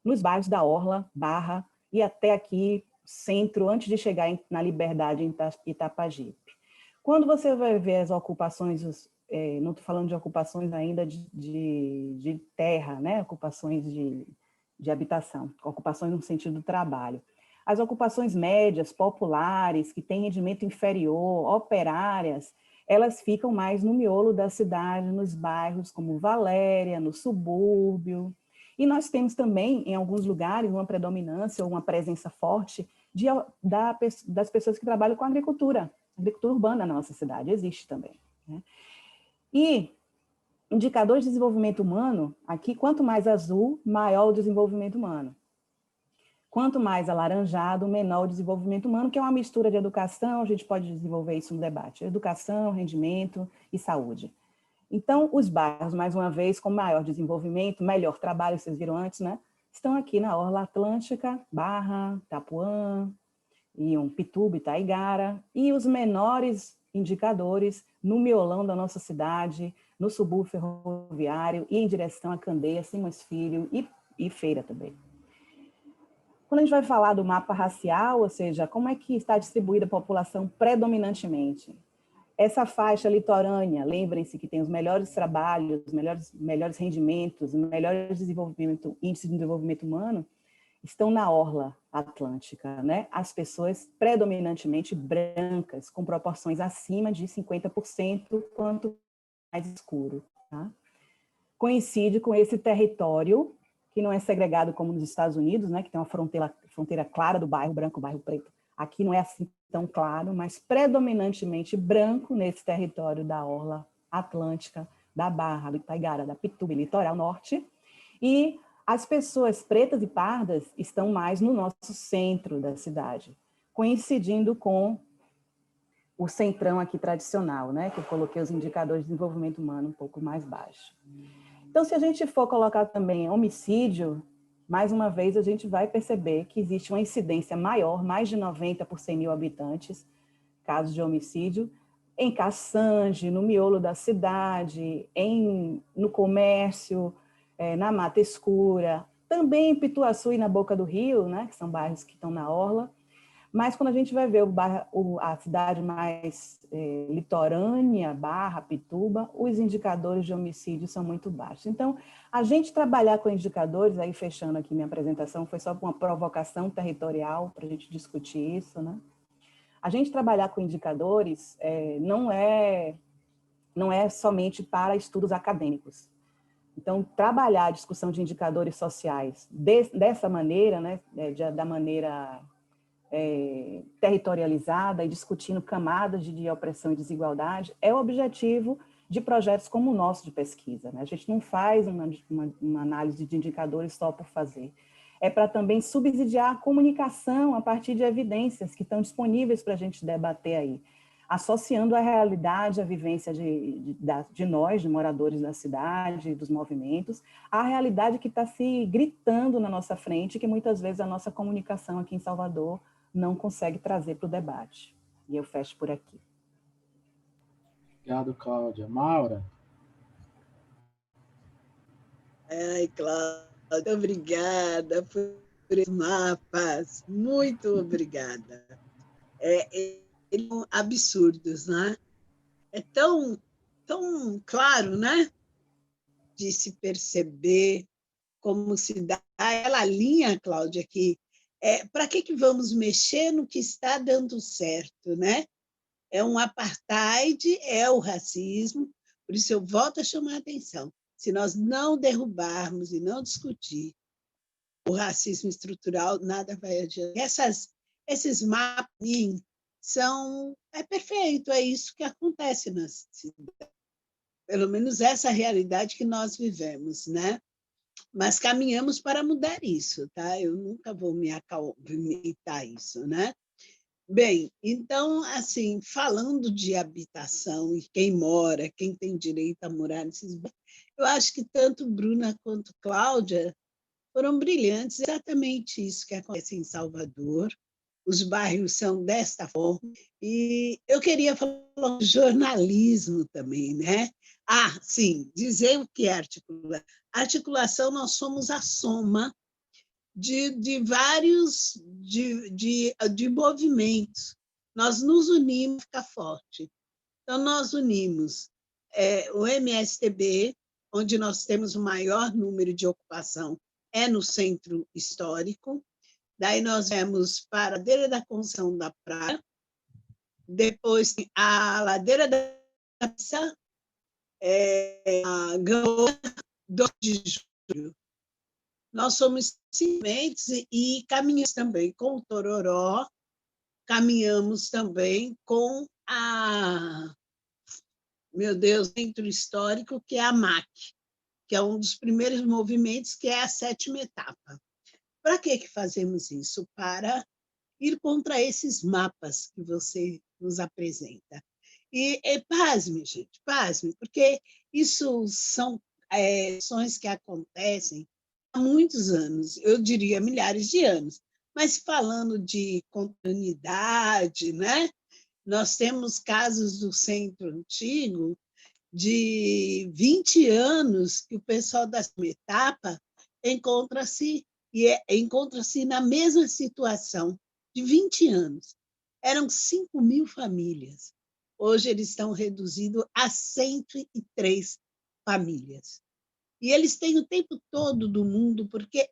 nos bairros da Orla, Barra e até aqui, centro, antes de chegar na Liberdade, em Itapajipe. Quando você vai ver as ocupações, não estou falando de ocupações ainda de terra, né? Ocupações de habitação, ocupações no sentido do trabalho. As ocupações médias, populares, que têm rendimento inferior, operárias, elas ficam mais no miolo da cidade, nos bairros como Valéria, no subúrbio. E nós temos também, em alguns lugares, uma predominância ou uma presença forte das pessoas que trabalham com agricultura urbana na nossa cidade, existe também, né? E indicadores de desenvolvimento humano, aqui, quanto mais azul, maior o desenvolvimento humano. Quanto mais alaranjado, menor o desenvolvimento humano, que é uma mistura de educação, a gente pode desenvolver isso no debate, educação, rendimento e saúde. Então, os bairros, mais uma vez, com maior desenvolvimento, melhor trabalho, vocês viram antes, né? Estão aqui na Orla Atlântica, Barra, Itapuã, Pituba, Itaigara, e os menores indicadores no miolão da nossa cidade, no subúrbio ferroviário e em direção a Candeia, Simões Filho e Feira também. Quando a gente vai falar do mapa racial, ou seja, como é que está distribuída a população predominantemente? Essa faixa litorânea, lembrem-se que tem os melhores trabalhos, os melhores rendimentos, índice de desenvolvimento humano, estão na Orla Atlântica, né? As pessoas predominantemente brancas, com proporções acima de 50%, quanto mais escuro, tá? Coincide com esse território, que não é segregado como nos Estados Unidos, né? Que tem uma fronteira clara do bairro branco, bairro preto. Aqui não é assim tão claro, mas predominantemente branco nesse território da Orla Atlântica, da Barra, do Itaigara, da Pituba, litoral norte, e as pessoas pretas e pardas estão mais no nosso centro da cidade, coincidindo com o centrão aqui tradicional, né? Que eu coloquei os indicadores de desenvolvimento humano um pouco mais baixo. Então, se a gente for colocar também homicídio, mais uma vez a gente vai perceber que existe uma incidência maior, mais de 90 por 100 mil habitantes, casos de homicídio, em Caçange, no miolo da cidade, no comércio, na Mata Escura, também em Pituaçu e na Boca do Rio, né, que são bairros que estão na Orla, mas quando a gente vai ver a cidade mais litorânea, Barra, Pituba, os indicadores de homicídio são muito baixos. Então, a gente trabalhar com indicadores, aí fechando aqui minha apresentação, foi só uma provocação territorial para a gente discutir isso, né? A gente trabalhar com indicadores não é somente para estudos acadêmicos. Então, trabalhar a discussão de indicadores sociais dessa maneira, né, da maneira territorializada e discutindo camadas de opressão e desigualdade, é o objetivo de projetos como o nosso de pesquisa, né? A gente não faz uma análise de indicadores só por fazer. É para também subsidiar a comunicação a partir de evidências que estão disponíveis para a gente debater aí, associando a realidade, a vivência de nós, de moradores da cidade, dos movimentos, à realidade que está se gritando na nossa frente, que muitas vezes a nossa comunicação aqui em Salvador não consegue trazer para o debate. E eu fecho por aqui. Obrigado, Cláudia. Maura? Ai, Cláudia, obrigada por esses mapas. Muito obrigada. Eles são absurdos, né? É tão claro, né? De se perceber como se dá aquela linha, Cláudia, que para que vamos mexer no que está dando certo, né? É um apartheid, é o racismo, por isso eu volto a chamar a atenção. Se nós não derrubarmos e não discutir o racismo estrutural, nada vai adiantar. Esses mapas é perfeito, é isso que acontece na cidade. Pelo menos essa é a realidade que nós vivemos, né? Mas caminhamos para mudar isso, tá? Eu nunca vou me acalmar isso, né? Bem, então, assim, falando de habitação e quem mora, quem tem direito a morar nesses bairros, eu acho que tanto Bruna quanto Cláudia foram brilhantes, exatamente isso que acontece em Salvador. Os bairros são desta forma. E eu queria falar de jornalismo também, né? Ah, sim, dizer o que é articulação. Articulação, nós somos a soma de vários de movimentos. Nós nos unimos para ficar forte. Então, nós unimos o MSTB, onde nós temos o maior número de ocupação, é no centro histórico. Daí nós vamos para a Ladeira da Conceição da Praia, depois a Ladeira da Pizza, a Gamboa, 2 de julho. Nós somos simplesmente e caminhamos também com o Tororó, caminhamos também com meu Deus, centro histórico, que é a MAC, que é um dos primeiros movimentos, que é a 7ª etapa. Para que fazemos isso? Para ir contra esses mapas que você nos apresenta. E pasme, gente, pasme, porque isso são ações que acontecem há muitos anos, eu diria milhares de anos, mas falando de continuidade, né? Nós temos casos do Centro Antigo de 20 anos que o pessoal da etapa encontra-se na mesma situação de 20 anos. Eram 5.000 famílias. Hoje eles estão reduzidos a 103 famílias. E eles têm o tempo todo do mundo, porque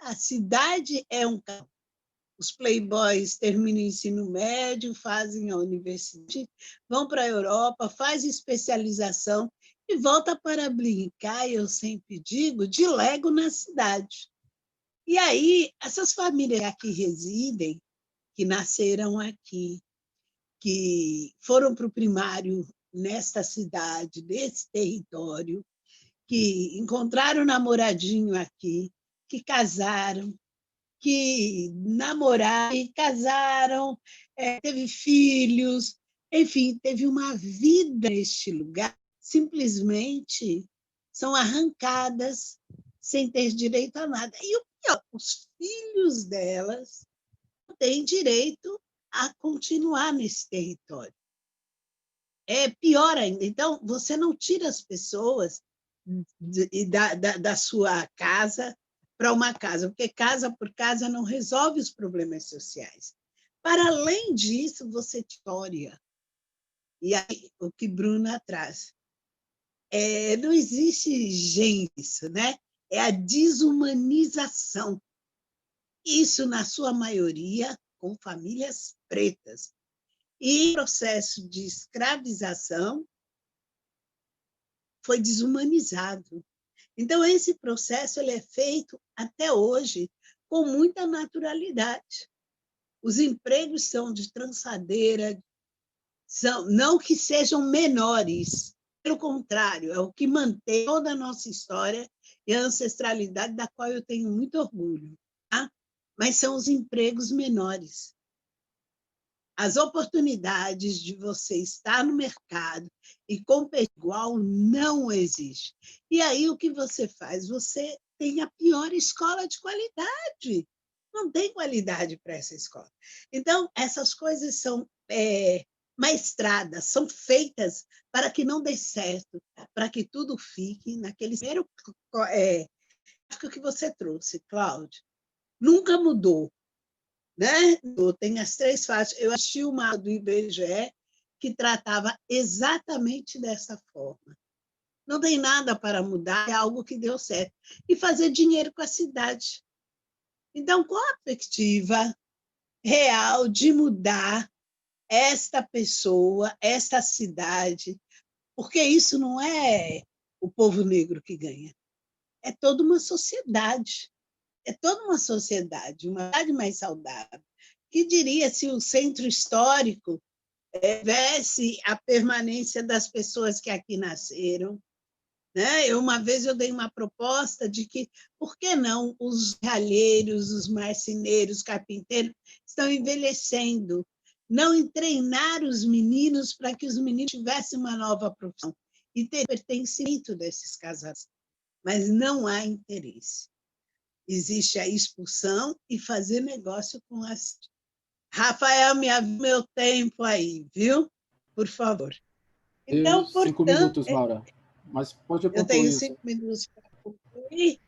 a cidade é um campo. Os playboys terminam o ensino médio, fazem a universidade, vão para a Europa, fazem especialização e voltam para brincar, eu sempre digo, de Lego na cidade. E aí, essas famílias que aqui residem, que nasceram aqui, que foram para o primário nesta cidade, nesse território, que encontraram namoradinho aqui, que casaram, que namoraram, e casaram, teve filhos, enfim, teve uma vida neste lugar, simplesmente são arrancadas sem ter direito a nada. E o pior, os filhos delas não têm direito a continuar nesse território. É pior ainda. Então, você não tira as pessoas da sua casa para uma casa, porque casa por casa não resolve os problemas sociais. Para além disso, você teoria. E aí, o que Bruna traz. Não existe isso, né? É a desumanização. Isso, na sua maioria, com famílias pretas. E o processo de escravização foi desumanizado. Então, esse processo ele é feito até hoje com muita naturalidade. Os empregos são de trançadeira, não que sejam menores, pelo contrário, é o que mantém toda a nossa história e a ancestralidade, da qual eu tenho muito orgulho. Tá? Mas são os empregos menores. As oportunidades de você estar no mercado e competir igual não existe. E aí o que você faz? Você tem a pior escola de qualidade. Não tem qualidade para essa escola. Então, essas coisas são maestradas, são feitas para que não dê certo, para que tudo fique naquele primeiro que você trouxe, Cláudia. Nunca mudou. Né? Tem as 3 faixas. Eu assisti uma do IBGE que tratava exatamente dessa forma. Não tem nada para mudar, é algo que deu certo. E fazer dinheiro com a cidade. Então, qual a perspectiva real de mudar esta pessoa, esta cidade? Porque isso não é o povo negro que ganha, é toda uma sociedade. É toda uma sociedade mais saudável. Que diria se o centro histórico tivesse a permanência das pessoas que aqui nasceram? Né? Uma vez eu dei uma proposta de que, por que não os realheiros, os marceneiros, carpinteiros estão envelhecendo? Não treinar os meninos para que os meninos tivessem uma nova profissão e ter pertencimento desses casais. Mas não há interesse. Existe a expulsão e fazer negócio com as... Rafael, me avisa meu tempo aí, viu? Por favor. Então, 5 minutos, Maura. Mas pode concluir. Eu tenho 5 minutos para concluir.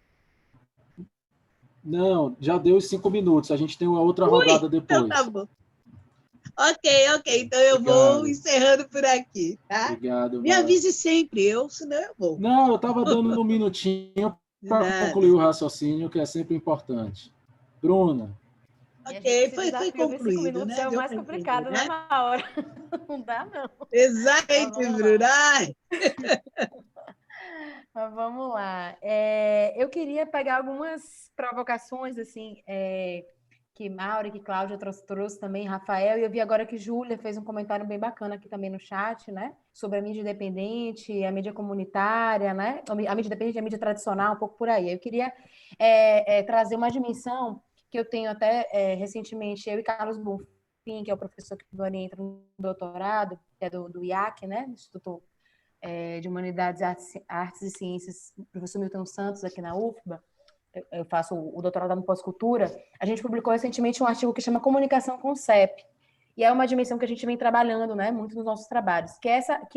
Não, já deu os 5 minutos. A gente tem uma outra rodada depois. Então tá bom. Ok. Então eu vou encerrando por aqui, tá? Obrigado, Me avise sempre, senão eu vou. Não, eu estava dando um minutinho para concluir o raciocínio, que é sempre importante. Bruna. Ok, foi concluído, 5 minutos, né? É o mais complicado, né, Maura? Não dá, não. Exatamente, Bruna. Mas vamos lá. Eu queria pegar algumas provocações, assim, que Maura, que Cláudia trouxe também, Rafael, e eu vi agora que Júlia fez um comentário bem bacana aqui também no chat, né? Sobre a mídia independente, a mídia comunitária, né? A mídia independente e a mídia tradicional, um pouco por aí. Eu queria trazer uma dimensão que eu tenho até recentemente, eu e Carlos Bonfim, que é o professor que me orienta no doutorado, que é do IAC, né? Instituto de Humanidades, Artes e Ciências, professor Milton Santos, aqui na UFBA. Eu faço o doutorado no Pós-Cultura. A gente publicou recentemente um artigo que chama Comunicação com o CEP. E é uma dimensão que a gente vem trabalhando, né, muito nos nossos trabalhos, que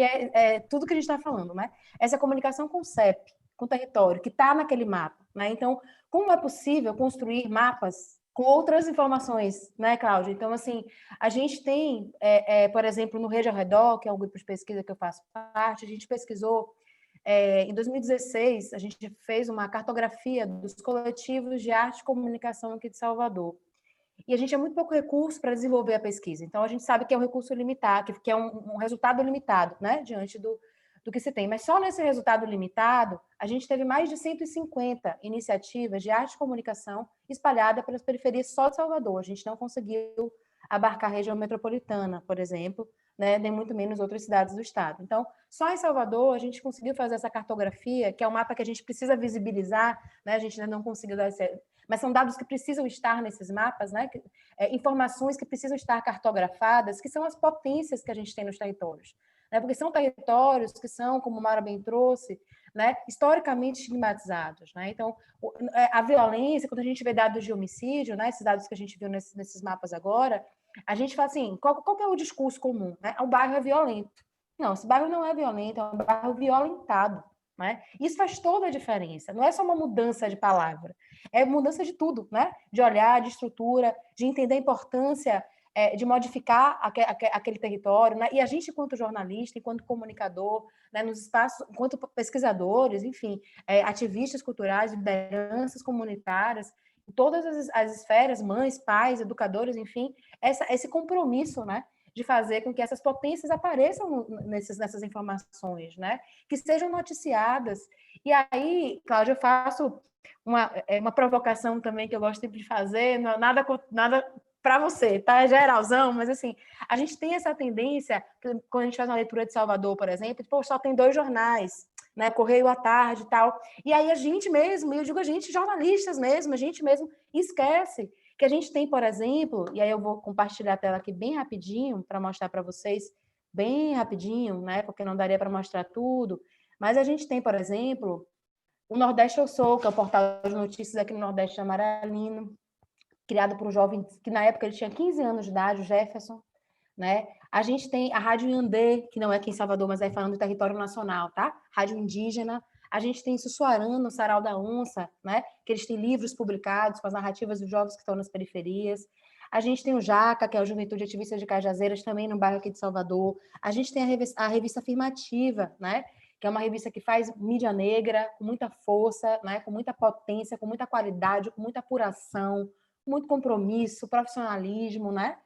é tudo que a gente está falando, né? Essa comunicação com o CEP, com o território, que está naquele mapa, né? Então, como é possível construir mapas com outras informações, né, Cláudia? Então, assim, a gente tem, por exemplo, no Rede ao Redor, que é um grupo de pesquisa que eu faço parte, a gente pesquisou, em 2016, a gente fez uma cartografia dos coletivos de arte e comunicação aqui de Salvador. E a gente tinha muito pouco recurso para desenvolver a pesquisa. Então, a gente sabe que é um recurso limitado, que é um resultado limitado, né, diante do que se tem. Mas só nesse resultado limitado, a gente teve mais de 150 iniciativas de arte e comunicação espalhadas pelas periferias só de Salvador. A gente não conseguiu abarcar a região metropolitana, por exemplo, né, nem muito menos outras cidades do estado. Então, só em Salvador a gente conseguiu fazer essa cartografia, que é um mapa que a gente precisa visibilizar, né, a gente ainda não conseguiu dar mas são dados que precisam estar nesses mapas, né? Informações que precisam estar cartografadas, que são as potências que a gente tem nos territórios. Né? Porque são territórios que são, como o Mara bem trouxe, né, historicamente estigmatizados. Né? Então, a violência, quando a gente vê dados de homicídio, né, esses dados que a gente viu nesses mapas agora, a gente fala assim, qual é o discurso comum? Né? O bairro é violento. Não, esse bairro não é violento, é um bairro violentado. Né? Isso faz toda a diferença. Não é só uma mudança de palavra, é mudança de tudo, né? De olhar, de estrutura, de entender a importância de modificar aquele território. Né? E a gente, enquanto jornalista, enquanto comunicador, né, nos espaços, enquanto pesquisadores, enfim, ativistas culturais, lideranças comunitárias, em todas as esferas, mães, pais, educadores, enfim, esse compromisso, né? De fazer com que essas potências apareçam nessas informações, né? Que sejam noticiadas. E aí, Cláudia, eu faço uma provocação também que eu gosto sempre de fazer, nada para você, tá? É geralzão, mas assim, a gente tem essa tendência, quando a gente faz uma leitura de Salvador, por exemplo, pô, só tem 2 jornais, né? Correio à tarde e tal. E aí a gente mesmo, eu digo a gente, jornalistas mesmo, a gente mesmo esquece que a gente tem, por exemplo, e aí eu vou compartilhar a tela aqui bem rapidinho para mostrar para vocês, bem rapidinho, né? Porque não daria para mostrar tudo, mas a gente tem, por exemplo, o Nordeste Eu Sou, que é o portal de notícias aqui no Nordeste Amaralino, criado por um jovem que na época ele tinha 15 anos de idade, o Jefferson, né? A gente tem a Rádio Yandê, que não é aqui em Salvador, mas é falando do território nacional, tá? Rádio indígena. A gente tem Sussuarana, o Sarau da Onça, né? Que eles têm livros publicados com as narrativas dos jovens que estão nas periferias. A gente tem o Jaca, que é a Juventude Ativista de Cajazeiras, também no bairro aqui de Salvador. A gente tem a revista Afirmativa, né? Que é uma revista que faz mídia negra com muita força, né? Com muita potência, com muita qualidade, com muita apuração, com muito compromisso, profissionalismo, né?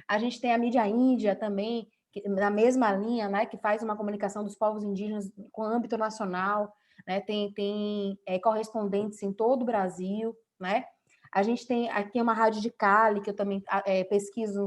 A gente tem a mídia índia também, na mesma linha, né, que faz uma comunicação dos povos indígenas com âmbito nacional, né, tem correspondentes em todo o Brasil, né? A gente tem aqui uma rádio de Cali, que eu também pesquiso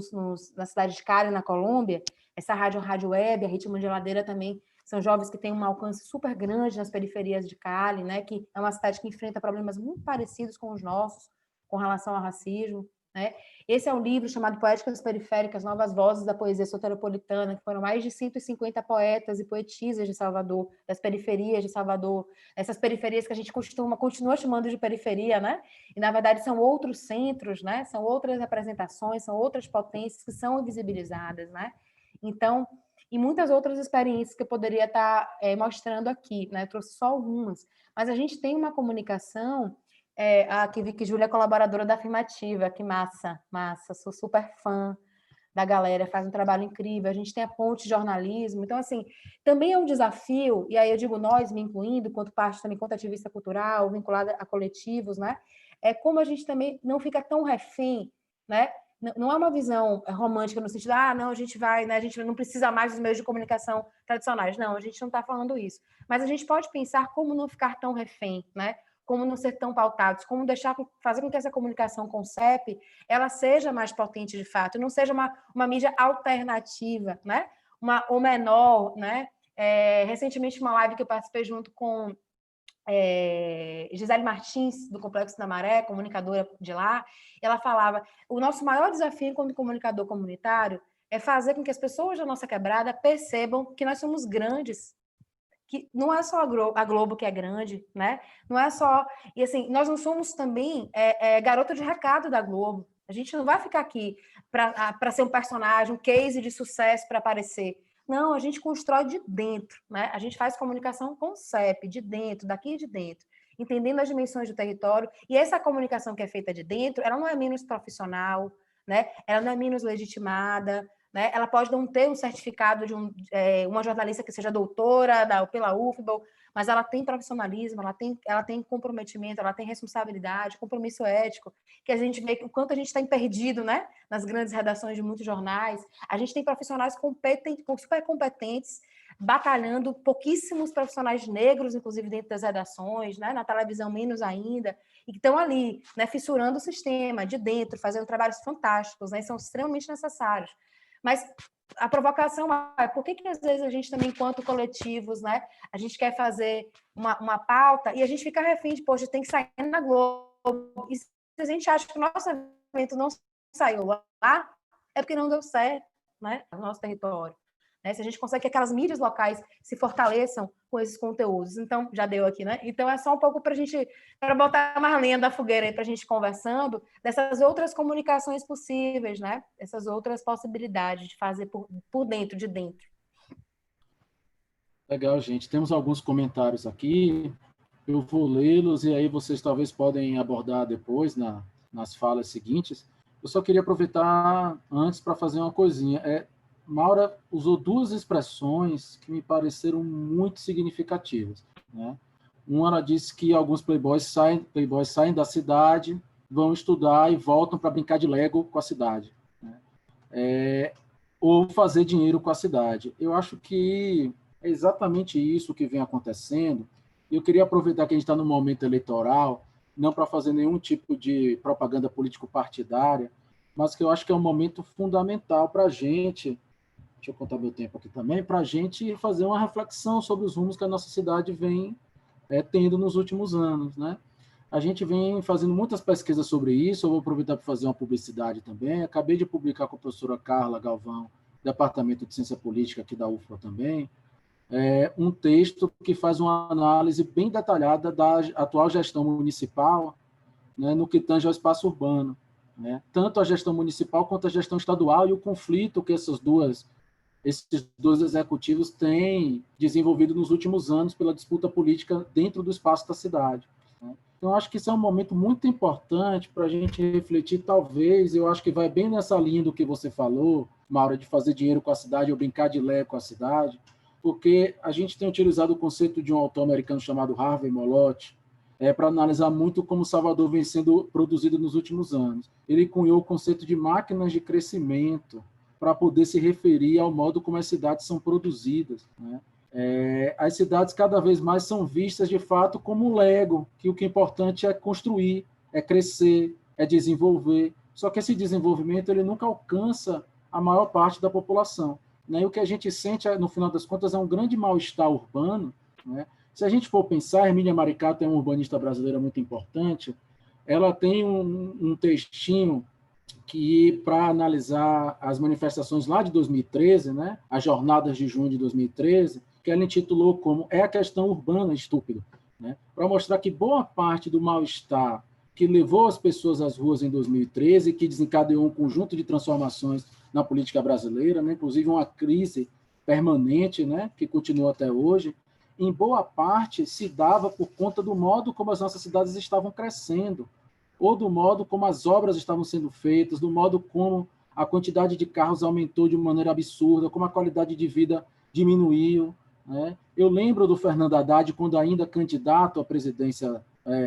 na cidade de Cali, na Colômbia, essa rádio web, a Ritmo de Ladeira também, são jovens que têm um alcance super grande nas periferias de Cali, né, que é uma cidade que enfrenta problemas muito parecidos com os nossos, com relação ao racismo, né? Esse é um livro chamado Poéticas Periféricas, Novas Vozes da Poesia Soteropolitana, que foram mais de 150 poetas e poetisas de Salvador, das periferias de Salvador, essas periferias que a gente continua chamando de periferia, né? E, na verdade, são outros centros, né? São outras representações, são outras potências que são invisibilizadas, né? Então, e muitas outras experiências que eu poderia estar mostrando aqui, né? Eu trouxe só algumas, mas a gente tem uma comunicação. Aqui vi que Júlia é colaboradora da Afirmativa, que massa, sou super fã da galera, faz um trabalho incrível, a gente tem a ponte de jornalismo, então, assim, também é um desafio, e aí eu digo nós, me incluindo, quanto parte também, quanto ativista cultural, vinculada a coletivos, né, é como a gente também não fica tão refém, né, não é uma visão romântica no sentido, não, a gente vai, né, a gente não precisa mais dos meios de comunicação tradicionais, não, a gente não está falando isso, mas a gente pode pensar como não ficar tão refém, né, como não ser tão pautados, como fazer com que essa comunicação com o CEP ela seja mais potente de fato, não seja uma mídia alternativa, né? Ou menor, né? Recentemente, uma live que eu participei junto com Gisele Martins, do Complexo da Maré, comunicadora de lá, ela falava, o nosso maior desafio enquanto comunicador comunitário é fazer com que as pessoas da nossa quebrada percebam que nós somos grandes, que não é só a Globo que é grande, né? Não é só... E assim, nós não somos também garota de recado da Globo. A gente não vai ficar aqui para ser um personagem, um case de sucesso para aparecer. Não, a gente constrói de dentro, né? A gente faz comunicação com o CEP, de dentro, daqui de dentro, entendendo as dimensões do território. E essa comunicação que é feita de dentro, ela não é menos profissional, né? Ela não é menos legitimada, né? Ela pode não ter um certificado de uma jornalista que seja doutora pela UFBA, mas ela tem profissionalismo, ela tem comprometimento, ela tem responsabilidade, compromisso ético, que a gente vê o quanto a gente está perdido, né? Nas grandes redações de muitos jornais. A gente tem profissionais super competentes, batalhando, pouquíssimos profissionais negros, inclusive dentro das redações, né? Na televisão menos ainda, e que estão ali, né? Fissurando o sistema de dentro, fazendo trabalhos fantásticos, né? São extremamente necessários. Mas a provocação é por que às vezes a gente também, enquanto coletivos, né, a gente quer fazer uma pauta e a gente fica refém de, poxa, tem que sair na Globo. E se a gente acha que o nosso evento não saiu lá, é porque não deu certo, né, no nosso território. Né? Se a gente consegue que aquelas mídias locais se fortaleçam com esses conteúdos. Então, já deu aqui, né? Então, é só um pouco para botar mais lenha da fogueira aí para a gente conversando dessas outras comunicações possíveis, né? Essas outras possibilidades de fazer por dentro, de dentro. Legal, gente. Temos alguns comentários aqui. Eu vou lê-los e aí vocês talvez podem abordar depois nas falas seguintes. Eu só queria aproveitar antes para fazer uma coisinha. Maura usou 2 expressões que me pareceram muito significativas, né? Uma, ela disse que alguns playboys saem da cidade, vão estudar e voltam para brincar de Lego com a cidade, né? Ou fazer dinheiro com a cidade. Eu acho que é exatamente isso que vem acontecendo. Eu queria aproveitar que a gente está no momento eleitoral, não para fazer nenhum tipo de propaganda político-partidária, mas que eu acho que é um momento fundamental para a gente, deixa eu contar meu tempo aqui também, para a gente fazer uma reflexão sobre os rumos que a nossa cidade vem tendo nos últimos anos, né? A gente vem fazendo muitas pesquisas sobre isso, eu vou aproveitar para fazer uma publicidade também. Acabei de publicar com a professora Carla Galvão, Departamento de Ciência Política aqui da UFPA também, um texto que faz uma análise bem detalhada da atual gestão municipal, né, no que tange ao espaço urbano, né? Tanto a gestão municipal quanto a gestão estadual e o conflito que esses dois executivos têm desenvolvido nos últimos anos pela disputa política dentro do espaço da cidade. Então, acho que isso é um momento muito importante para a gente refletir, talvez, eu acho que vai bem nessa linha do que você falou, Maura, de fazer dinheiro com a cidade ou brincar de lé com a cidade, porque a gente tem utilizado o conceito de um autor americano chamado Harvey Moloch, para analisar muito como Salvador vem sendo produzido nos últimos anos. Ele cunhou o conceito de máquinas de crescimento para poder se referir ao modo como as cidades são produzidas, né? As cidades cada vez mais são vistas, de fato, como um Lego, que o que é importante é construir, é crescer, é desenvolver. Só que esse desenvolvimento ele nunca alcança a maior parte da população, né? E o que a gente sente, no final das contas, é um grande mal-estar urbano, né? Se a gente for pensar, a Hermínia Maricato é uma urbanista brasileira muito importante, ela tem um textinho que, para analisar as manifestações lá de 2013, né, as jornadas de junho de 2013, que ela intitulou como É a Questão Urbana Estúpido, né, para mostrar que boa parte do mal-estar que levou as pessoas às ruas em 2013, que desencadeou um conjunto de transformações na política brasileira, né, inclusive uma crise permanente, né, que continua até hoje, em boa parte se dava por conta do modo como as nossas cidades estavam crescendo, ou do modo como as obras estavam sendo feitas, do modo como a quantidade de carros aumentou de maneira absurda, como a qualidade de vida diminuiu, né? Eu lembro do Fernando Haddad, quando ainda candidato à presidência,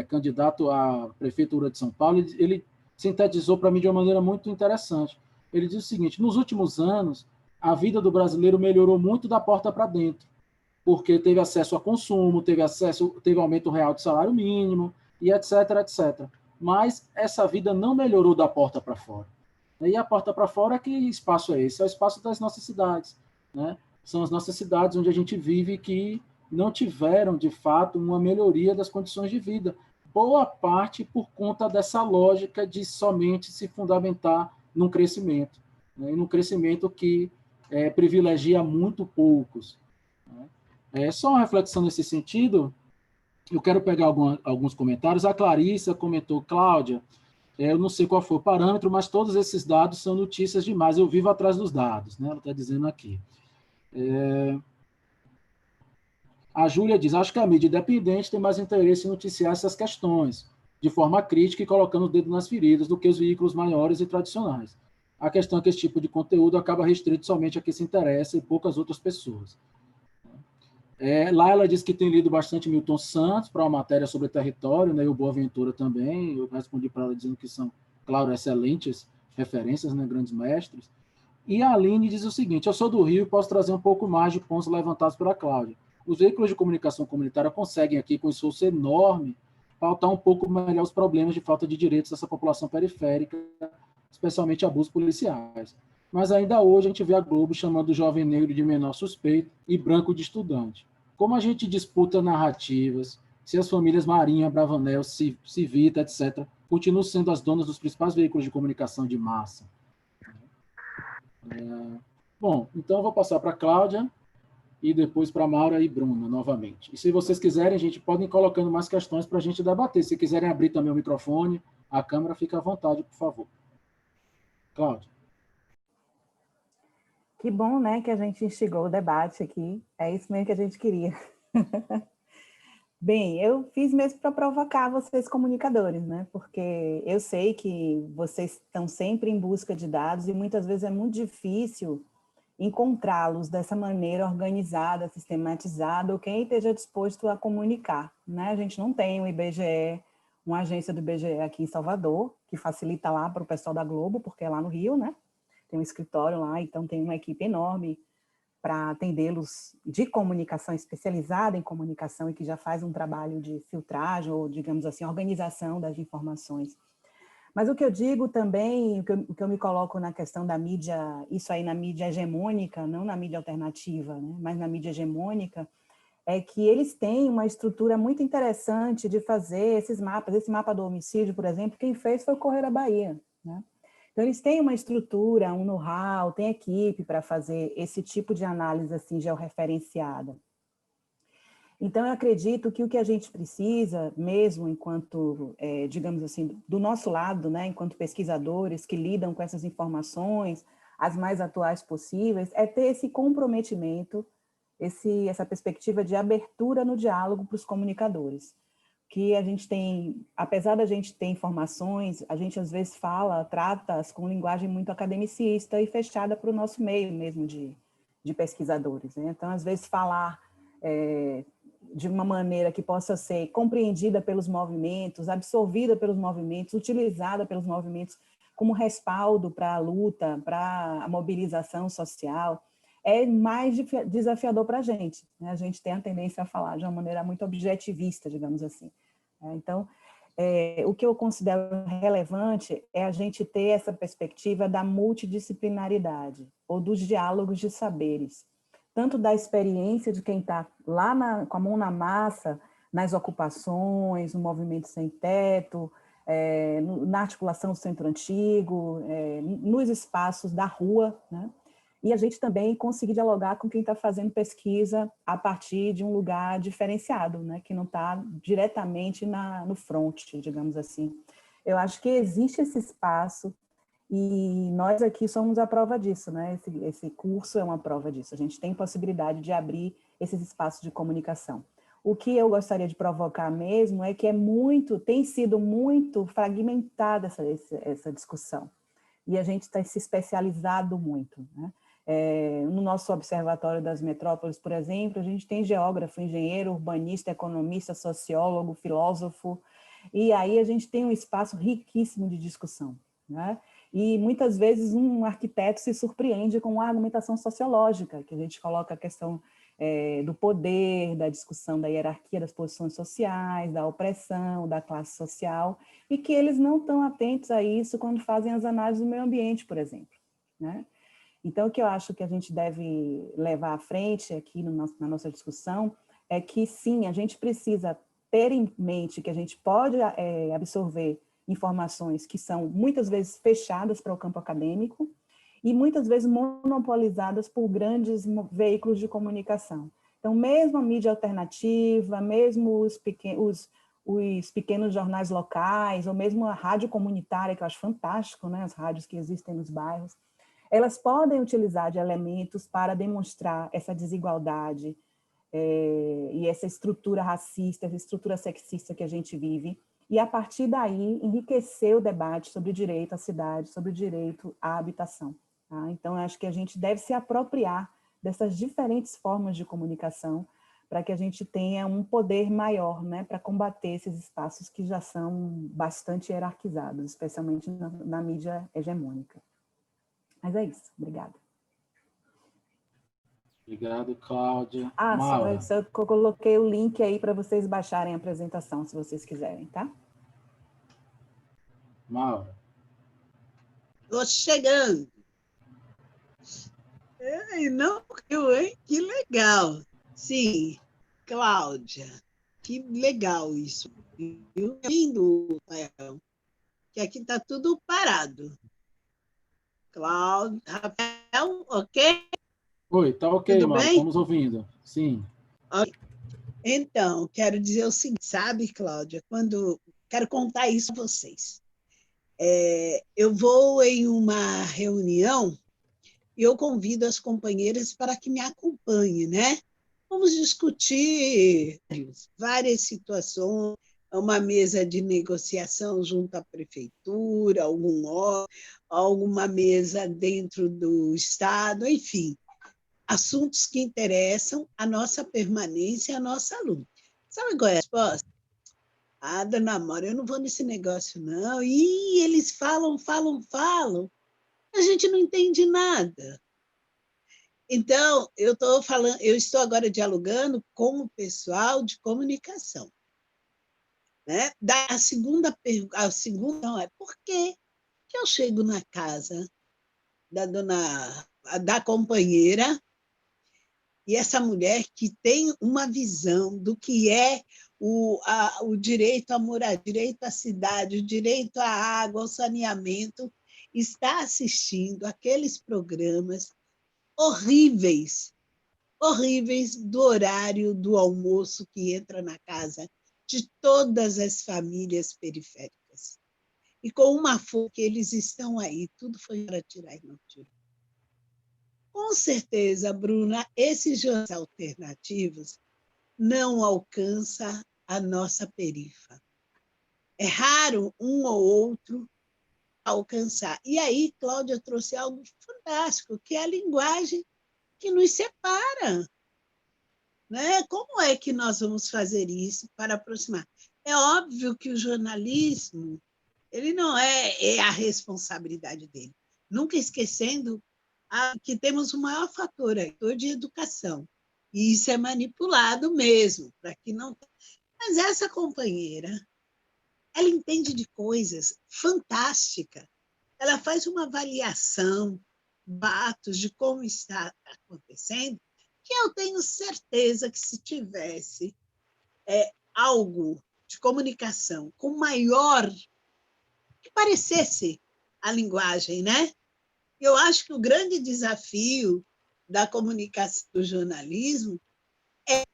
candidato à prefeitura de São Paulo, ele sintetizou para mim de uma maneira muito interessante. Ele diz o seguinte: nos últimos anos, a vida do brasileiro melhorou muito da porta para dentro, porque teve acesso a consumo, teve aumento real de salário mínimo, e etc, etc. Mas essa vida não melhorou da porta para fora. E a porta para fora, que espaço é esse? É o espaço das nossas cidades, né? São as nossas cidades onde a gente vive que não tiveram, de fato, uma melhoria das condições de vida. Boa parte por conta dessa lógica de somente se fundamentar num crescimento, né? E num crescimento que privilegia muito poucos, né? Só uma reflexão nesse sentido. Eu quero pegar alguns comentários. A Clarissa comentou: Cláudia, eu não sei qual foi o parâmetro, mas todos esses dados são notícias demais. Eu vivo atrás dos dados, né? Ela está dizendo aqui. A Júlia diz: acho que a mídia independente tem mais interesse em noticiar essas questões, de forma crítica e colocando o dedo nas feridas, do que os veículos maiores e tradicionais. A questão é que esse tipo de conteúdo acaba restrito somente a quem se interessa e poucas outras pessoas. Lá ela diz que tem lido bastante Milton Santos para uma matéria sobre território, né, e o Boaventura também. Eu respondi para ela dizendo que são, claro, excelentes referências, né, grandes mestres. E a Aline diz o seguinte: eu sou do Rio e posso trazer um pouco mais de pontos levantados pela Cláudia. Os veículos de comunicação comunitária conseguem aqui, com esforço enorme, pautar um pouco melhor os problemas de falta de direitos dessa população periférica, especialmente abusos policiais. Mas ainda hoje a gente vê a Globo chamando o jovem negro de menor suspeito e branco de estudante. Como a gente disputa narrativas, se as famílias Marinha, Bravanel, Civita, etc., continuam sendo as donas dos principais veículos de comunicação de massa. Bom, então eu vou passar para a Cláudia e depois para a Maura e Bruna novamente. E se vocês quiserem, a gente pode ir colocando mais questões para a gente debater. Se quiserem abrir também o microfone, a câmera, fica à vontade, por favor. Cláudia. Que bom, né, que a gente instigou o debate aqui. É isso mesmo que a gente queria. Bem, eu fiz mesmo para provocar vocês comunicadores, né? Porque eu sei que vocês estão sempre em busca de dados e muitas vezes é muito difícil encontrá-los dessa maneira organizada, sistematizada, ou quem esteja disposto a comunicar, né? A gente não tem um IBGE, uma agência do IBGE aqui em Salvador, que facilita lá para o pessoal da Globo, porque é lá no Rio, né? Tem um escritório lá, então tem uma equipe enorme para atendê-los de comunicação, especializada em comunicação e que já faz um trabalho de filtragem ou, digamos assim, organização das informações. Mas o que eu digo também, o que eu me coloco na questão da mídia, isso aí na mídia hegemônica, não na mídia alternativa, né, mas na mídia hegemônica, é que eles têm uma estrutura muito interessante de fazer esses mapas. Esse mapa do homicídio, por exemplo, quem fez foi o Correio da Bahia, né? Então, eles têm uma estrutura, um know-how, tem equipe para fazer esse tipo de análise assim, georreferenciada. Então, eu acredito que o que a gente precisa, mesmo enquanto, digamos assim, do nosso lado, né, enquanto pesquisadores que lidam com essas informações, as mais atuais possíveis, é ter esse comprometimento, essa perspectiva de abertura no diálogo para os comunicadores. Que a gente tem, apesar da gente ter informações, a gente às vezes trata-as com linguagem muito academicista e fechada para o nosso meio mesmo de pesquisadores, né? Então, às vezes, falar de uma maneira que possa ser compreendida pelos movimentos, absorvida pelos movimentos, utilizada pelos movimentos como respaldo para a luta, para a mobilização social, é mais desafiador para a gente, né? A gente tem a tendência a falar de uma maneira muito objetivista, digamos assim. Então, o que eu considero relevante é a gente ter essa perspectiva da multidisciplinaridade, ou dos diálogos de saberes, tanto da experiência de quem está lá com a mão na massa, nas ocupações, no movimento sem teto, na articulação do Centro Antigo, nos espaços da rua, né? E a gente também conseguir dialogar com quem está fazendo pesquisa a partir de um lugar diferenciado, né? Que não está diretamente no front, digamos assim. Eu acho que existe esse espaço e nós aqui somos a prova disso, né? Esse curso é uma prova disso. A gente tem possibilidade de abrir esses espaços de comunicação. O que eu gostaria de provocar mesmo é que tem sido muito fragmentada essa discussão. E a gente tem se especializado muito, né? No nosso Observatório das Metrópoles, por exemplo, a gente tem geógrafo, engenheiro, urbanista, economista, sociólogo, filósofo, e aí a gente tem um espaço riquíssimo de discussão, né? E muitas vezes um arquiteto se surpreende com uma argumentação sociológica, que a gente coloca a questão do poder, da discussão da hierarquia das posições sociais, da opressão, da classe social, e que eles não estão atentos a isso quando fazem as análises do meio ambiente, por exemplo, né? Então, o que eu acho que a gente deve levar à frente aqui na nossa discussão é que, sim, a gente precisa ter em mente que a gente pode absorver informações que são muitas vezes fechadas para o campo acadêmico e muitas vezes monopolizadas por grandes veículos de comunicação. Então, mesmo a mídia alternativa, mesmo os pequenos jornais locais, ou mesmo a rádio comunitária, que eu acho fantástico, né? As rádios que existem nos bairros, elas podem utilizar de elementos para demonstrar essa desigualdade e essa estrutura racista, essa estrutura sexista que a gente vive, e a partir daí enriquecer o debate sobre o direito à cidade, sobre o direito à habitação. Tá? Então, acho que a gente deve se apropriar dessas diferentes formas de comunicação para que a gente tenha um poder maior, né, para combater esses espaços que já são bastante hierarquizados, especialmente na mídia hegemônica. Mas é isso, obrigada. Obrigado, Cláudia. Só eu coloquei o link aí para vocês baixarem a apresentação, se vocês quiserem, tá? Maura. Estou chegando. Não riu, hein? Que legal. Sim, Cláudia, que legal isso. Viu? Lindo, Rafael, que aqui está tudo parado. Cláudia, Rafael, ok? Oi, tá ok, Tudo Maura, bem? estamos ouvindo. Sim. Okay. Então, quero dizer o seguinte, sabe, Cláudia, quero contar isso a vocês. Eu vou em uma reunião e eu convido as companheiras para que me acompanhem, né? Vamos discutir várias situações, uma mesa de negociação junto à prefeitura, alguma mesa dentro do Estado, enfim, assuntos que interessam a nossa permanência, a nossa luta. Sabe qual é a resposta? Dona Maura, eu não vou nesse negócio, não. E eles falam, a gente não entende nada. Então, eu estou agora dialogando com o pessoal de comunicação. né? A segunda não é por que eu chego na casa da companheira e essa mulher que tem uma visão do que é o direito à moradia, o direito à cidade, o direito à água, ao saneamento, está assistindo aqueles programas horríveis, horríveis do horário do almoço que entra na casa de todas as famílias periféricas. E com uma força que eles estão aí, tudo foi para tirar e não tirou. Com certeza, Bruna, esses jantares alternativos não alcançam a nossa perifa. É raro um ou outro alcançar. E aí, Cláudia trouxe algo fantástico, que é a linguagem que nos separa. Né? Como é que nós vamos fazer isso para aproximar? É óbvio que o jornalismo ele não é a responsabilidade dele. Nunca esquecendo que temos o maior fator de educação. E isso é manipulado mesmo, para que não. Mas essa companheira, ela entende de coisas fantásticas. Ela faz uma avaliação, dados de como está acontecendo, que eu tenho certeza que se tivesse algo de comunicação com maior, que parecesse a linguagem, né? Eu acho que o grande desafio da comunicação do jornalismo é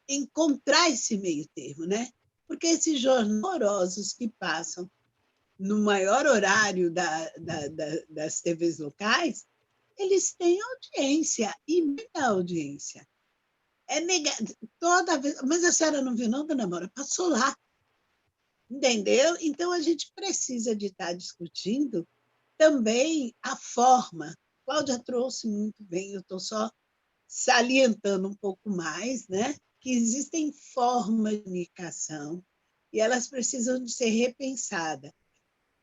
encontrar esse meio termo, né? Porque esses jornais horrorosos que passam no maior horário das TVs locais, eles têm audiência, e muita audiência. Toda vez, mas a senhora não viu, não, dona Maura? Passou lá. Entendeu? Então, a gente precisa de estar discutindo também a forma. Cláudia trouxe muito bem, eu estou só salientando um pouco mais, né? Que existem formas de comunicação e elas precisam de ser repensadas.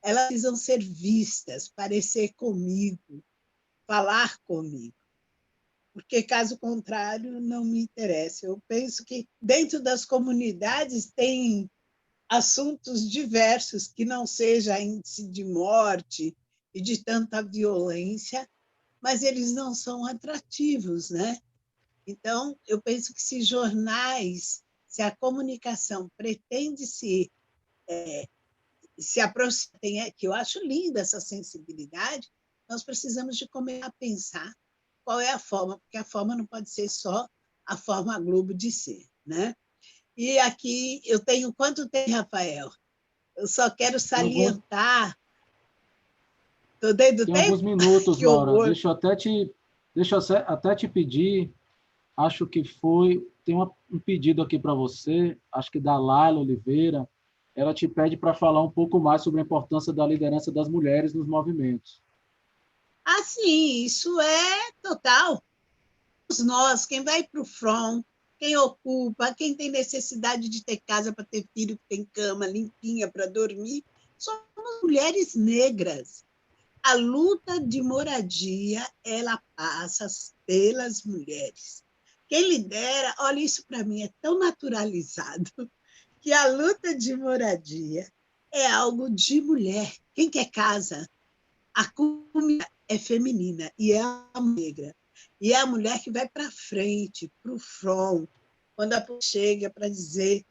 Elas precisam ser vistas, parecer comigo, falar comigo. Porque, caso contrário, não me interessa. Eu penso que dentro das comunidades tem assuntos diversos que não seja índice de morte e de tanta violência, mas eles não são atrativos, né? Então, eu penso que se jornais, se a comunicação pretende se aproximar, que eu acho linda essa sensibilidade, nós precisamos de começar a pensar qual é a forma, porque a forma não pode ser só a forma Globo de ser, né? E aqui eu tenho quanto tem, Rafael? Eu só quero salientar. Estou dentro do Tem tempo? alguns minutos, Que Maura. horror! Deixa eu até te pedir, acho que tem um pedido aqui para você, acho que da Laila Oliveira, ela te pede para falar um pouco mais sobre a importância da liderança das mulheres nos movimentos. Ah, sim, isso é total. Nós, quem vai para o front, quem ocupa, quem tem necessidade de ter casa para ter filho, que tem cama limpinha para dormir, somos mulheres negras. A luta de moradia, ela passa pelas mulheres. Quem lidera, olha, isso para mim é tão naturalizado, que a luta de moradia é algo de mulher. Quem quer casa? A comida é feminina e é a negra. E é a mulher que vai para frente, para o front, quando a chega para dizer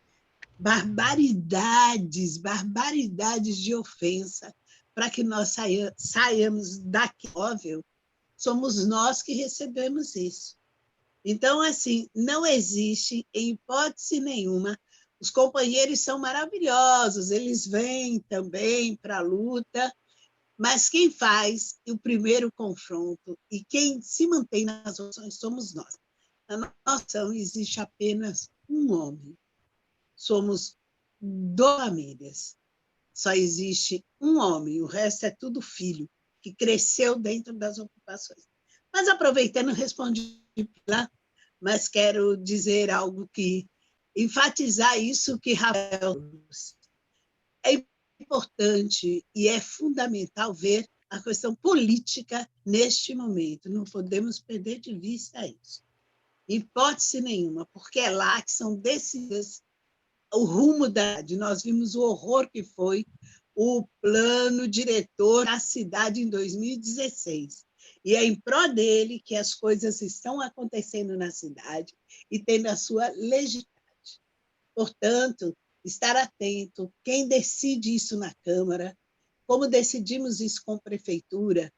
barbaridades de ofensa, para que nós saiamos daqui. Óbvio, somos nós que recebemos isso. Então, assim, não existe, em hipótese nenhuma, os companheiros são maravilhosos, eles vêm também para a luta, mas quem faz o primeiro confronto e quem se mantém nas ações somos nós. Na nossa nação existe apenas um homem. Somos 2 famílias. Só existe um homem, o resto é tudo filho, que cresceu dentro das ocupações. Mas, aproveitando, respondi lá, mas quero dizer algo que enfatizar isso que Rafael disse. É importante e é fundamental ver a questão política neste momento. Não podemos perder de vista isso. Hipótese nenhuma, porque é lá que são decididas o rumo nós vimos o horror que foi o plano diretor da cidade em 2016. E é em prol dele que as coisas estão acontecendo na cidade e tendo a sua legitimidade. Portanto, estar atento, quem decide isso na Câmara, como decidimos isso com a Prefeitura,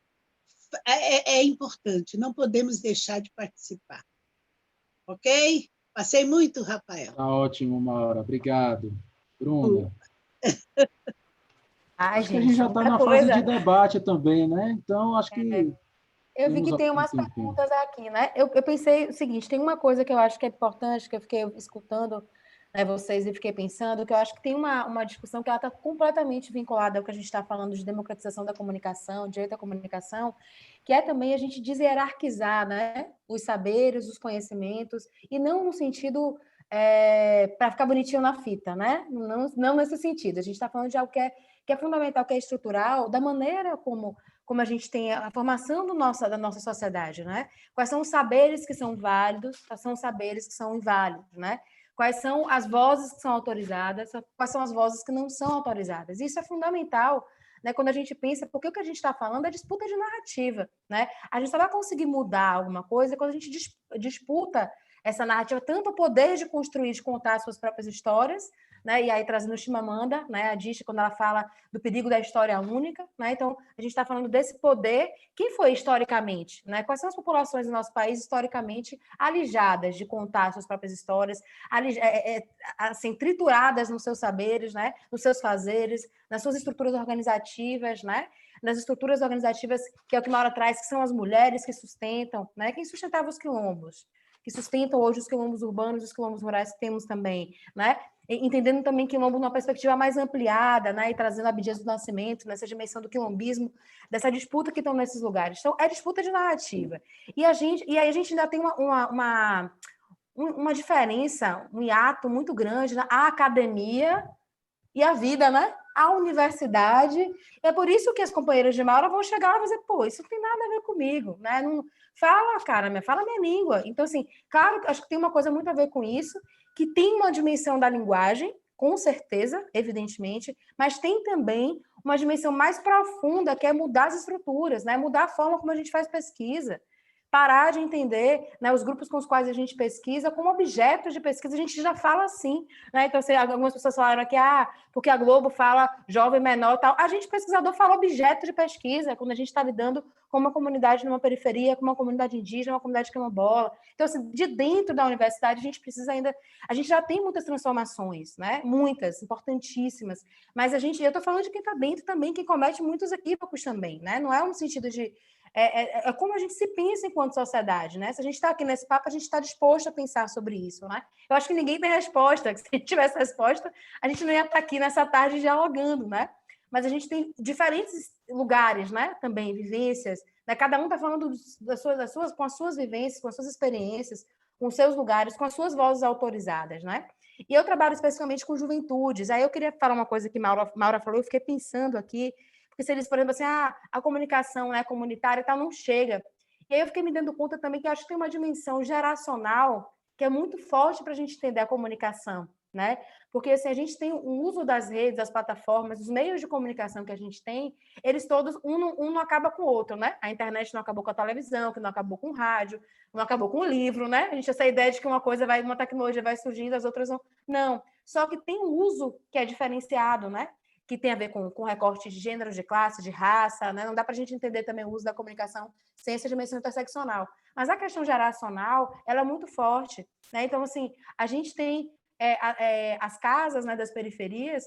é importante, não podemos deixar de participar. Ok? Passei muito, Rafael. Tá ótimo, Maura. Obrigado. Bruna. Ai, Acho que a gente gente, já está muita na fase de coisa. debate também, né? Então, acho que Eu vi temos que tem algum umas tempinho. perguntas aqui, né? Eu pensei o seguinte, tem uma coisa que eu acho que é importante, que eu fiquei escutando, né, vocês e fiquei pensando, que eu acho que tem uma discussão que ela está completamente vinculada ao que a gente está falando de democratização da comunicação, direito à comunicação, que é também a gente deshierarquizar, né, os saberes, os conhecimentos, e não no sentido para ficar bonitinho na fita, né? Não nesse sentido. A gente está falando de algo que é fundamental, que é estrutural, da maneira como a gente tem a formação da nossa sociedade, né? Quais são os saberes que são válidos, quais são os saberes que são inválidos, né? Quais são as vozes que são autorizadas, quais são as vozes que não são autorizadas. Isso é fundamental, né? Quando a gente pensa, porque o que a gente está falando é disputa de narrativa, né? A gente só vai conseguir mudar alguma coisa quando a gente disputa essa narrativa, tanto o poder de construir, de contar suas próprias histórias, né? E aí trazendo o Chimamanda, né? A Adichie, quando ela fala do perigo da história única, né? Então a gente está falando desse poder. Quem foi historicamente, né? Quais são as populações do nosso país historicamente alijadas de contar suas próprias histórias, assim, trituradas nos seus saberes, né? Nos seus fazeres, nas suas estruturas organizativas, né? Nas estruturas organizativas que é o que Maura traz, que são as mulheres que sustentam, né? Quem sustentava os quilombos, que sustentam hoje os quilombos urbanos e os quilombos rurais que temos também, né? Entendendo também quilombo numa perspectiva mais ampliada, né? E trazendo Abdias do Nascimento, nessa dimensão do quilombismo, dessa disputa que estão nesses lugares. Então, é disputa de narrativa. E aí a gente ainda tem uma diferença, um hiato muito grande na academia e a vida, né? A universidade. É por isso que as companheiras de Maura vão chegar e dizer, pô, isso não tem nada a ver comigo, né? Não, fala, cara, fala minha língua. Então, assim, claro, acho que tem uma coisa muito a ver com isso, que tem uma dimensão da linguagem, com certeza, evidentemente, mas tem também uma dimensão mais profunda, que é mudar as estruturas, né? Mudar a forma como a gente faz pesquisa. Parar de entender, né, os grupos com os quais a gente pesquisa como objetos de pesquisa, a gente já fala assim, né? Então, algumas pessoas falaram aqui, porque a Globo fala jovem menor e tal. A gente, pesquisador, fala objeto de pesquisa, quando a gente está lidando com uma comunidade numa periferia, com uma comunidade indígena, uma comunidade quilombola. Então, assim, de dentro da universidade, a gente precisa ainda... A gente já tem muitas transformações, né? Muitas, importantíssimas. Mas eu estou falando de quem está dentro também, quem comete muitos equívocos também, né? Não é um sentido de... É como a gente se pensa enquanto sociedade, né? Se a gente está aqui nesse papo, a gente está disposto a pensar sobre isso, né? Eu acho que ninguém tem resposta, que se a gente tivesse resposta, a gente não ia estar aqui nessa tarde dialogando, né? Mas a gente tem diferentes lugares, né? Também, vivências, né? Cada um está falando com as suas vivências, com as suas experiências, com os seus lugares, com as suas vozes autorizadas, né? E eu trabalho especificamente com juventudes. Aí eu queria falar uma coisa que Maura falou, eu fiquei pensando aqui, porque se eles, por exemplo, assim, a comunicação, né, comunitária e tal, não chega. E aí eu fiquei me dando conta também que acho que tem uma dimensão geracional que é muito forte para a gente entender a comunicação, né? Porque assim, a gente tem o uso das redes, das plataformas, os meios de comunicação que a gente tem, eles todos, um não acaba com o outro, né? A internet não acabou com a televisão, que não acabou com o rádio, não acabou com o livro, né? A gente tem essa ideia de que uma tecnologia vai surgindo, as outras não. Não. Só que tem um uso que é diferenciado, né? Que tem a ver com recorte de gênero, de classe, de raça, né? Não dá para a gente entender também o uso da comunicação sem essa dimensão interseccional. Mas a questão geracional, ela é muito forte, né? Então, assim, a gente tem as casas, né, das periferias,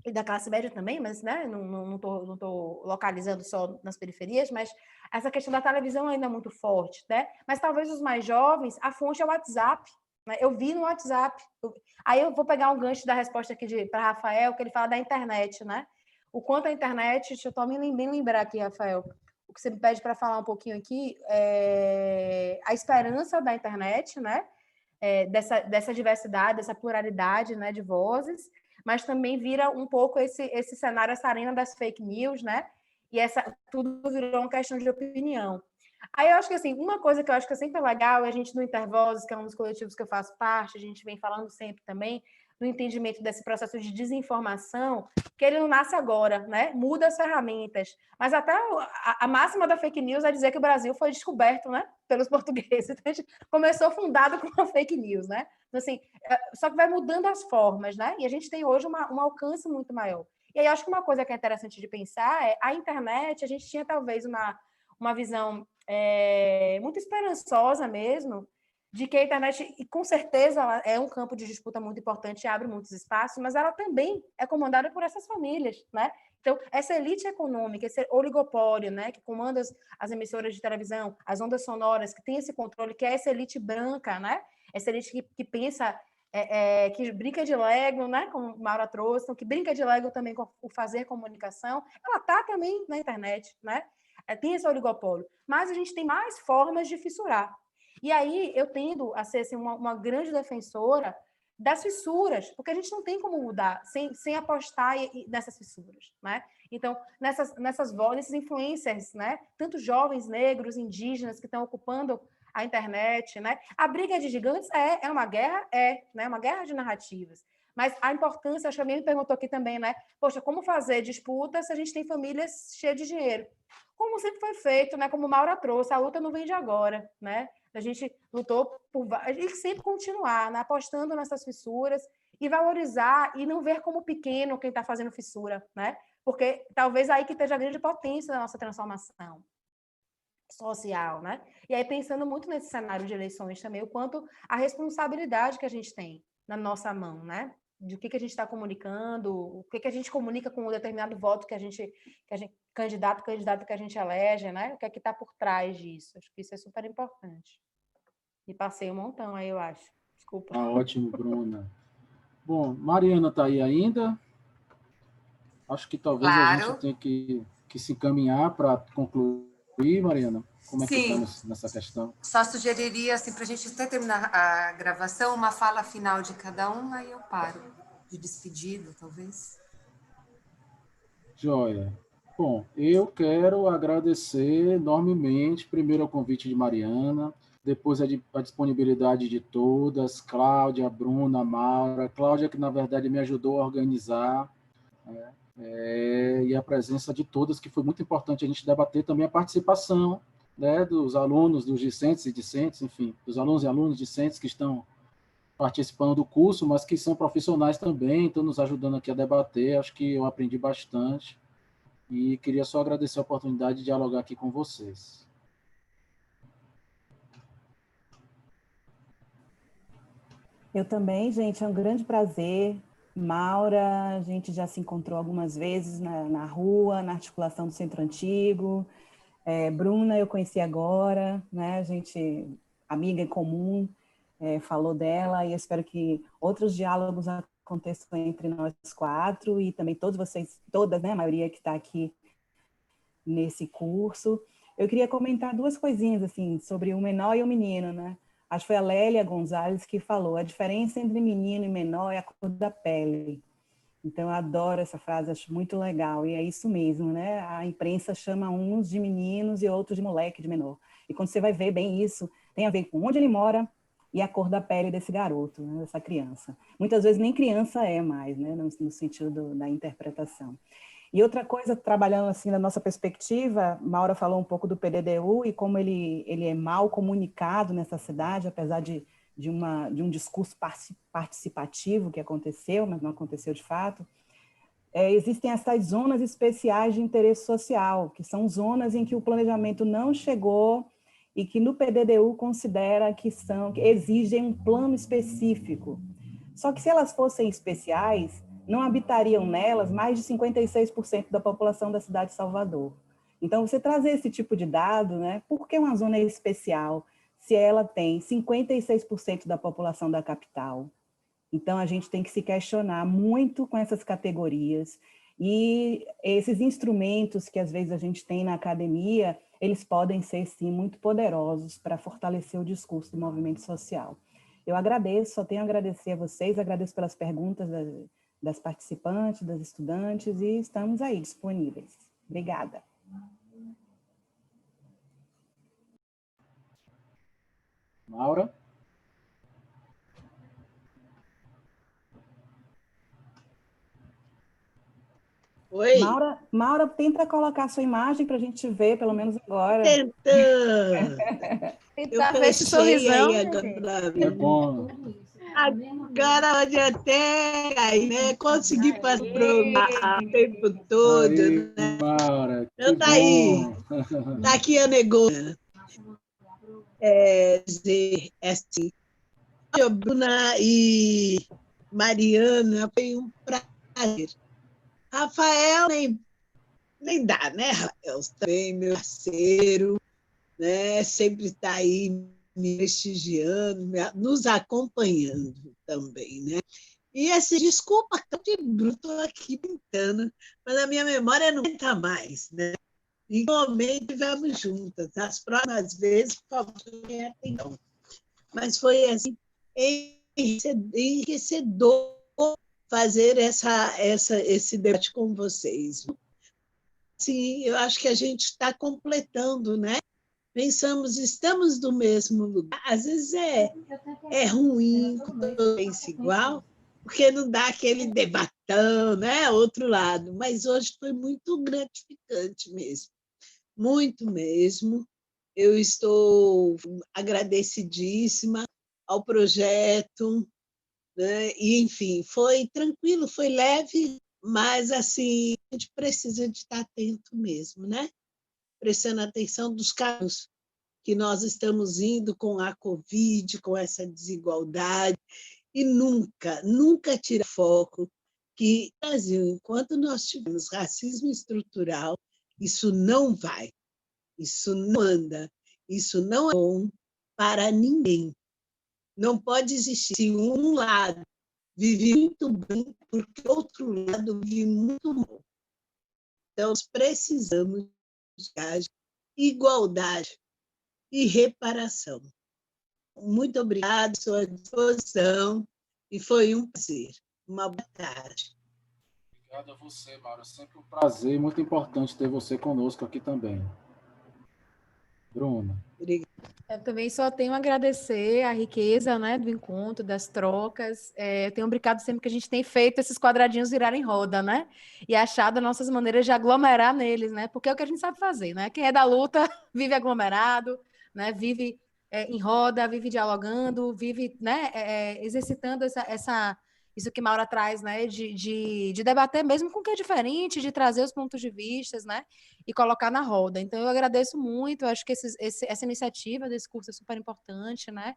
e da classe média também, mas né, não tô localizando só nas periferias, mas essa questão da televisão ainda é muito forte, né? Mas talvez os mais jovens, a fonte é o WhatsApp, né? Eu vi no WhatsApp. Aí eu vou pegar um gancho da resposta aqui para Rafael, que ele fala da internet, né? O quanto a internet, deixa eu só bem lembrar aqui, Rafael, o que você me pede para falar um pouquinho aqui, a esperança da internet, né? Dessa diversidade, dessa pluralidade, né, de vozes, mas também vira um pouco esse cenário, essa arena das fake news, né? E tudo virou uma questão de opinião. Aí eu acho que, assim, uma coisa que eu acho que é sempre legal, é a gente no Intervozes, que é um dos coletivos que eu faço parte, a gente vem falando sempre também, no entendimento desse processo de desinformação, que ele não nasce agora, né? Muda as ferramentas. Mas até a máxima da fake news é dizer que o Brasil foi descoberto, né, pelos portugueses. Então, a gente começou fundado com a fake news, né? Então, assim, só que vai mudando as formas, né? E a gente tem hoje um alcance muito maior. E aí, acho que uma coisa que é interessante de pensar é a internet, a gente tinha talvez uma visão muito esperançosa mesmo, de que a internet, e com certeza, ela é um campo de disputa muito importante e abre muitos espaços, mas ela também é comandada por essas famílias, né? Então, essa elite econômica, esse oligopólio, né, que comanda as emissoras de televisão, as ondas sonoras, que tem esse controle, que é essa elite branca, né? Essa elite que pensa, que brinca de Lego, né, como Maura trouxe, então, que brinca de Lego também com o fazer comunicação, ela está também na internet, né? Tem esse oligopólio. Mas a gente tem mais formas de fissurar. E aí eu tendo a ser assim, uma grande defensora das fissuras, porque a gente não tem como mudar sem apostar nessas fissuras, né? Então, nessas vozes, nesses influencers, né? Tanto jovens negros, indígenas que estão ocupando a internet, né? A briga de gigantes é uma guerra, né? Uma guerra de narrativas. Mas a importância, acho que a minha me perguntou aqui também, né? Poxa, como fazer disputa se a gente tem famílias cheias de dinheiro? Como sempre foi feito, né? Como Maura trouxe, a luta não vem de agora, né? A gente lutou por e sempre continuar, né? Apostando nessas fissuras e valorizar e não ver como pequeno quem está fazendo fissura, né? Porque talvez aí que esteja a grande potência da nossa transformação social, né? E aí pensando muito nesse cenário de eleições também, o quanto a responsabilidade que a gente tem na nossa mão, né? De o que a gente está comunicando, o que a gente comunica com um determinado voto que a gente candidato que a gente elege, né? O que é que está por trás disso? Acho que isso é super importante. E passei um montão aí, eu acho. Desculpa. Tá ótimo, Bruna. Bom, Mariana está aí ainda. Acho que talvez a gente Claro. tenha que se encaminhar para concluir, Mariana. Como é que Sim. estamos nessa questão? Só sugeriria, assim, para a gente até terminar a gravação, uma fala final de cada um, aí eu paro. De despedida, talvez. Joia. Bom, eu quero agradecer enormemente, primeiro o convite de Mariana, depois a disponibilidade de todas, Cláudia, Bruna, Maura, Cláudia que na verdade me ajudou a organizar, né? E a presença de todas, que foi muito importante a gente debater também a participação, né, dos alunos, dos discentes e discentes, enfim, dos alunos e alunos discentes que estão participando do curso, mas que são profissionais também, estão nos ajudando aqui a debater. Acho que eu aprendi bastante e queria só agradecer a oportunidade de dialogar aqui com vocês. Eu também, gente, é um grande prazer. Maura, a gente já se encontrou algumas vezes na rua, na articulação do Centro Antigo. Bruna, eu conheci agora, né? A gente, amiga em comum, falou dela, e eu espero que outros diálogos aconteçam entre nós quatro e também todos vocês, todas, né? A maioria que está aqui nesse curso. Eu queria comentar duas coisinhas, assim, sobre o menor e o menino, né? Acho que foi a Lélia Gonzalez que falou, a diferença entre menino e menor é a cor da pele. Então, eu adoro essa frase, acho muito legal, e é isso mesmo, né? A imprensa chama uns de meninos e outros de moleque, de menor. E quando você vai ver bem isso, tem a ver com onde ele mora e a cor da pele desse garoto, né? Dessa criança. Muitas vezes nem criança é mais, né? No sentido da interpretação. E outra coisa, trabalhando assim na nossa perspectiva, Maura falou um pouco do PDDU e como ele é mal comunicado nessa cidade, apesar de um discurso participativo que aconteceu, mas não aconteceu de fato. Existem essas zonas especiais de interesse social, que são zonas em que o planejamento não chegou e que no PDDU considera que exigem um plano específico. Só que se elas fossem especiais, não habitariam nelas mais de 56% da população da cidade de Salvador. Então, você trazer esse tipo de dado, né? Por que uma zona especial se ela tem 56% da população da capital? Então, a gente tem que se questionar muito com essas categorias e esses instrumentos que às vezes a gente tem na academia, eles podem ser, sim, muito poderosos para fortalecer o discurso do movimento social. Eu agradeço, só tenho a agradecer a vocês, agradeço pelas perguntas das participantes, das estudantes, e estamos aí disponíveis. Obrigada. Maura? Oi? Maura, tenta colocar sua imagem para a gente ver, pelo menos agora. Tentando. Eu Tentar ver esse fechei aí sorrisão, minha agora gente. para É ver. bom. Agora pode até aí, né? Consegui passar o programa o tempo todo, Aí, né? Maura, que Então tá aí. bom. Tá aqui a negócio. Dizer assim, Bruna e Mariana, foi um prazer. Rafael nem dá, né, Rafael? Também meu parceiro, né? Sempre está aí me prestigiando, nos acompanhando também, né? E assim, desculpa, de bruto aqui pintando, mas a minha memória não está mais, né? Igualmente vamos juntas. As próximas vezes, por favor, tenha atenção. Mas foi assim, enriquecedor fazer esse debate com vocês. Sim, eu acho que a gente está completando, né? Pensamos, estamos no mesmo lugar. Às vezes é ruim pensa igual, porque não dá aquele debatão, né? Outro lado. Mas hoje foi muito gratificante mesmo, muito mesmo. Eu estou agradecidíssima ao projeto, né? E, enfim, foi tranquilo, foi leve, mas assim, a gente precisa de estar atento mesmo, né? Prestando atenção dos casos que nós estamos indo com a Covid, com essa desigualdade, e nunca tira foco que no Brasil, enquanto nós tivermos racismo estrutural, isso não vai, isso não anda, isso não é bom para ninguém. Não pode existir se um lado vive muito bem, porque o outro lado vive muito mal. Então, nós precisamos de igualdade e reparação. Muito obrigada, estou à disposição e foi um prazer. Uma boa tarde. Obrigado a você, Maura. Sempre um prazer, muito importante ter você conosco aqui também. Bruna. Obrigada. Eu também só tenho a agradecer a riqueza, né, do encontro, das trocas. Eu tenho brincado sempre que a gente tem feito esses quadradinhos virarem roda, né? E achado nossas maneiras de aglomerar neles, né? Porque é o que a gente sabe fazer, né? Quem é da luta vive aglomerado, né? Vive em roda, vive dialogando, vive, né, exercitando isso que Maura traz, né? De debater mesmo com o que é diferente, de trazer os pontos de vista, né? E colocar na roda. Então, eu agradeço muito, eu acho que essa iniciativa desse curso é super importante, né?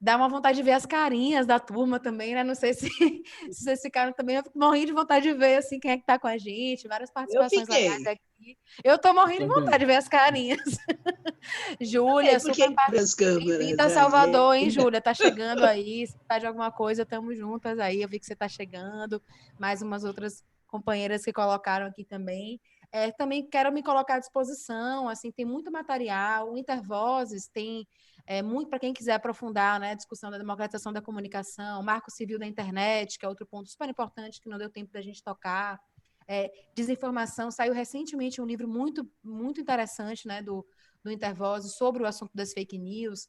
Dá uma vontade de ver as carinhas da turma também, né? Não sei se vocês ficaram também, eu fico morrendo de vontade de ver, assim, quem é que está com a gente, várias Eu participações legais fiquei. aqui. Eu estou morrendo de Também. vontade de ver as carinhas. Júlia, super Porque as bem-vinda câmeras a Salvador, hein, aí. Júlia? Tá chegando aí, se pede alguma coisa, estamos juntas aí, eu vi que você está chegando, mais umas outras companheiras que colocaram aqui também. Também quero me colocar à disposição, assim, tem muito material, o Intervozes tem muito para quem quiser aprofundar, né, a discussão da democratização da comunicação, Marco Civil da Internet, que é outro ponto super importante que não deu tempo da gente tocar, desinformação, saiu recentemente um livro muito, muito interessante, né, do Intervozes sobre o assunto das fake news.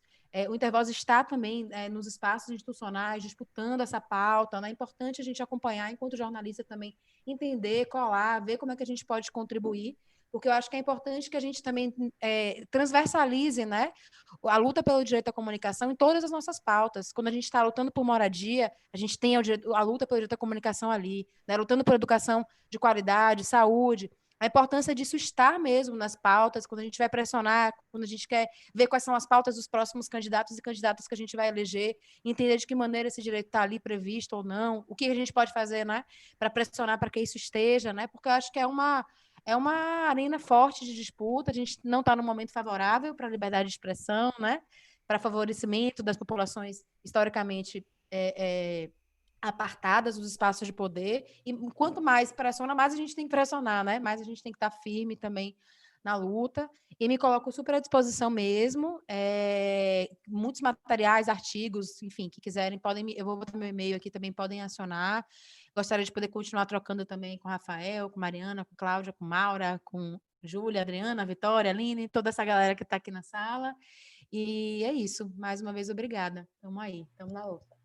O Intervozes está também nos espaços institucionais disputando essa pauta, né? É importante a gente acompanhar enquanto jornalista também, entender, colar, ver como é que a gente pode contribuir, porque eu acho que é importante que a gente também transversalize, né, a luta pelo direito à comunicação em todas as nossas pautas. Quando a gente está lutando por moradia, a gente tem a luta pelo direito à comunicação ali, né, lutando por educação de qualidade, saúde, a importância disso estar mesmo nas pautas, quando a gente vai pressionar, quando a gente quer ver quais são as pautas dos próximos candidatos e candidatas que a gente vai eleger, entender de que maneira esse direito está ali previsto ou não, o que a gente pode fazer, né, para pressionar para que isso esteja, né, porque eu acho que é uma arena forte de disputa, a gente não está num momento favorável para a liberdade de expressão, né, para favorecimento das populações historicamente apartadas dos espaços de poder, e quanto mais pressiona, mais a gente tem que pressionar, né? Mais a gente tem que estar firme também na luta, e me coloco super à disposição mesmo, muitos materiais, artigos, enfim, que quiserem, podem, eu vou botar meu e-mail aqui também, podem acionar, gostaria de poder continuar trocando também com o Rafael, com Mariana, com Cláudia, com Maura, com Júlia, Adriana, Vitória, Aline, toda essa galera que está aqui na sala, e é isso, mais uma vez, obrigada, estamos aí, estamos na luta.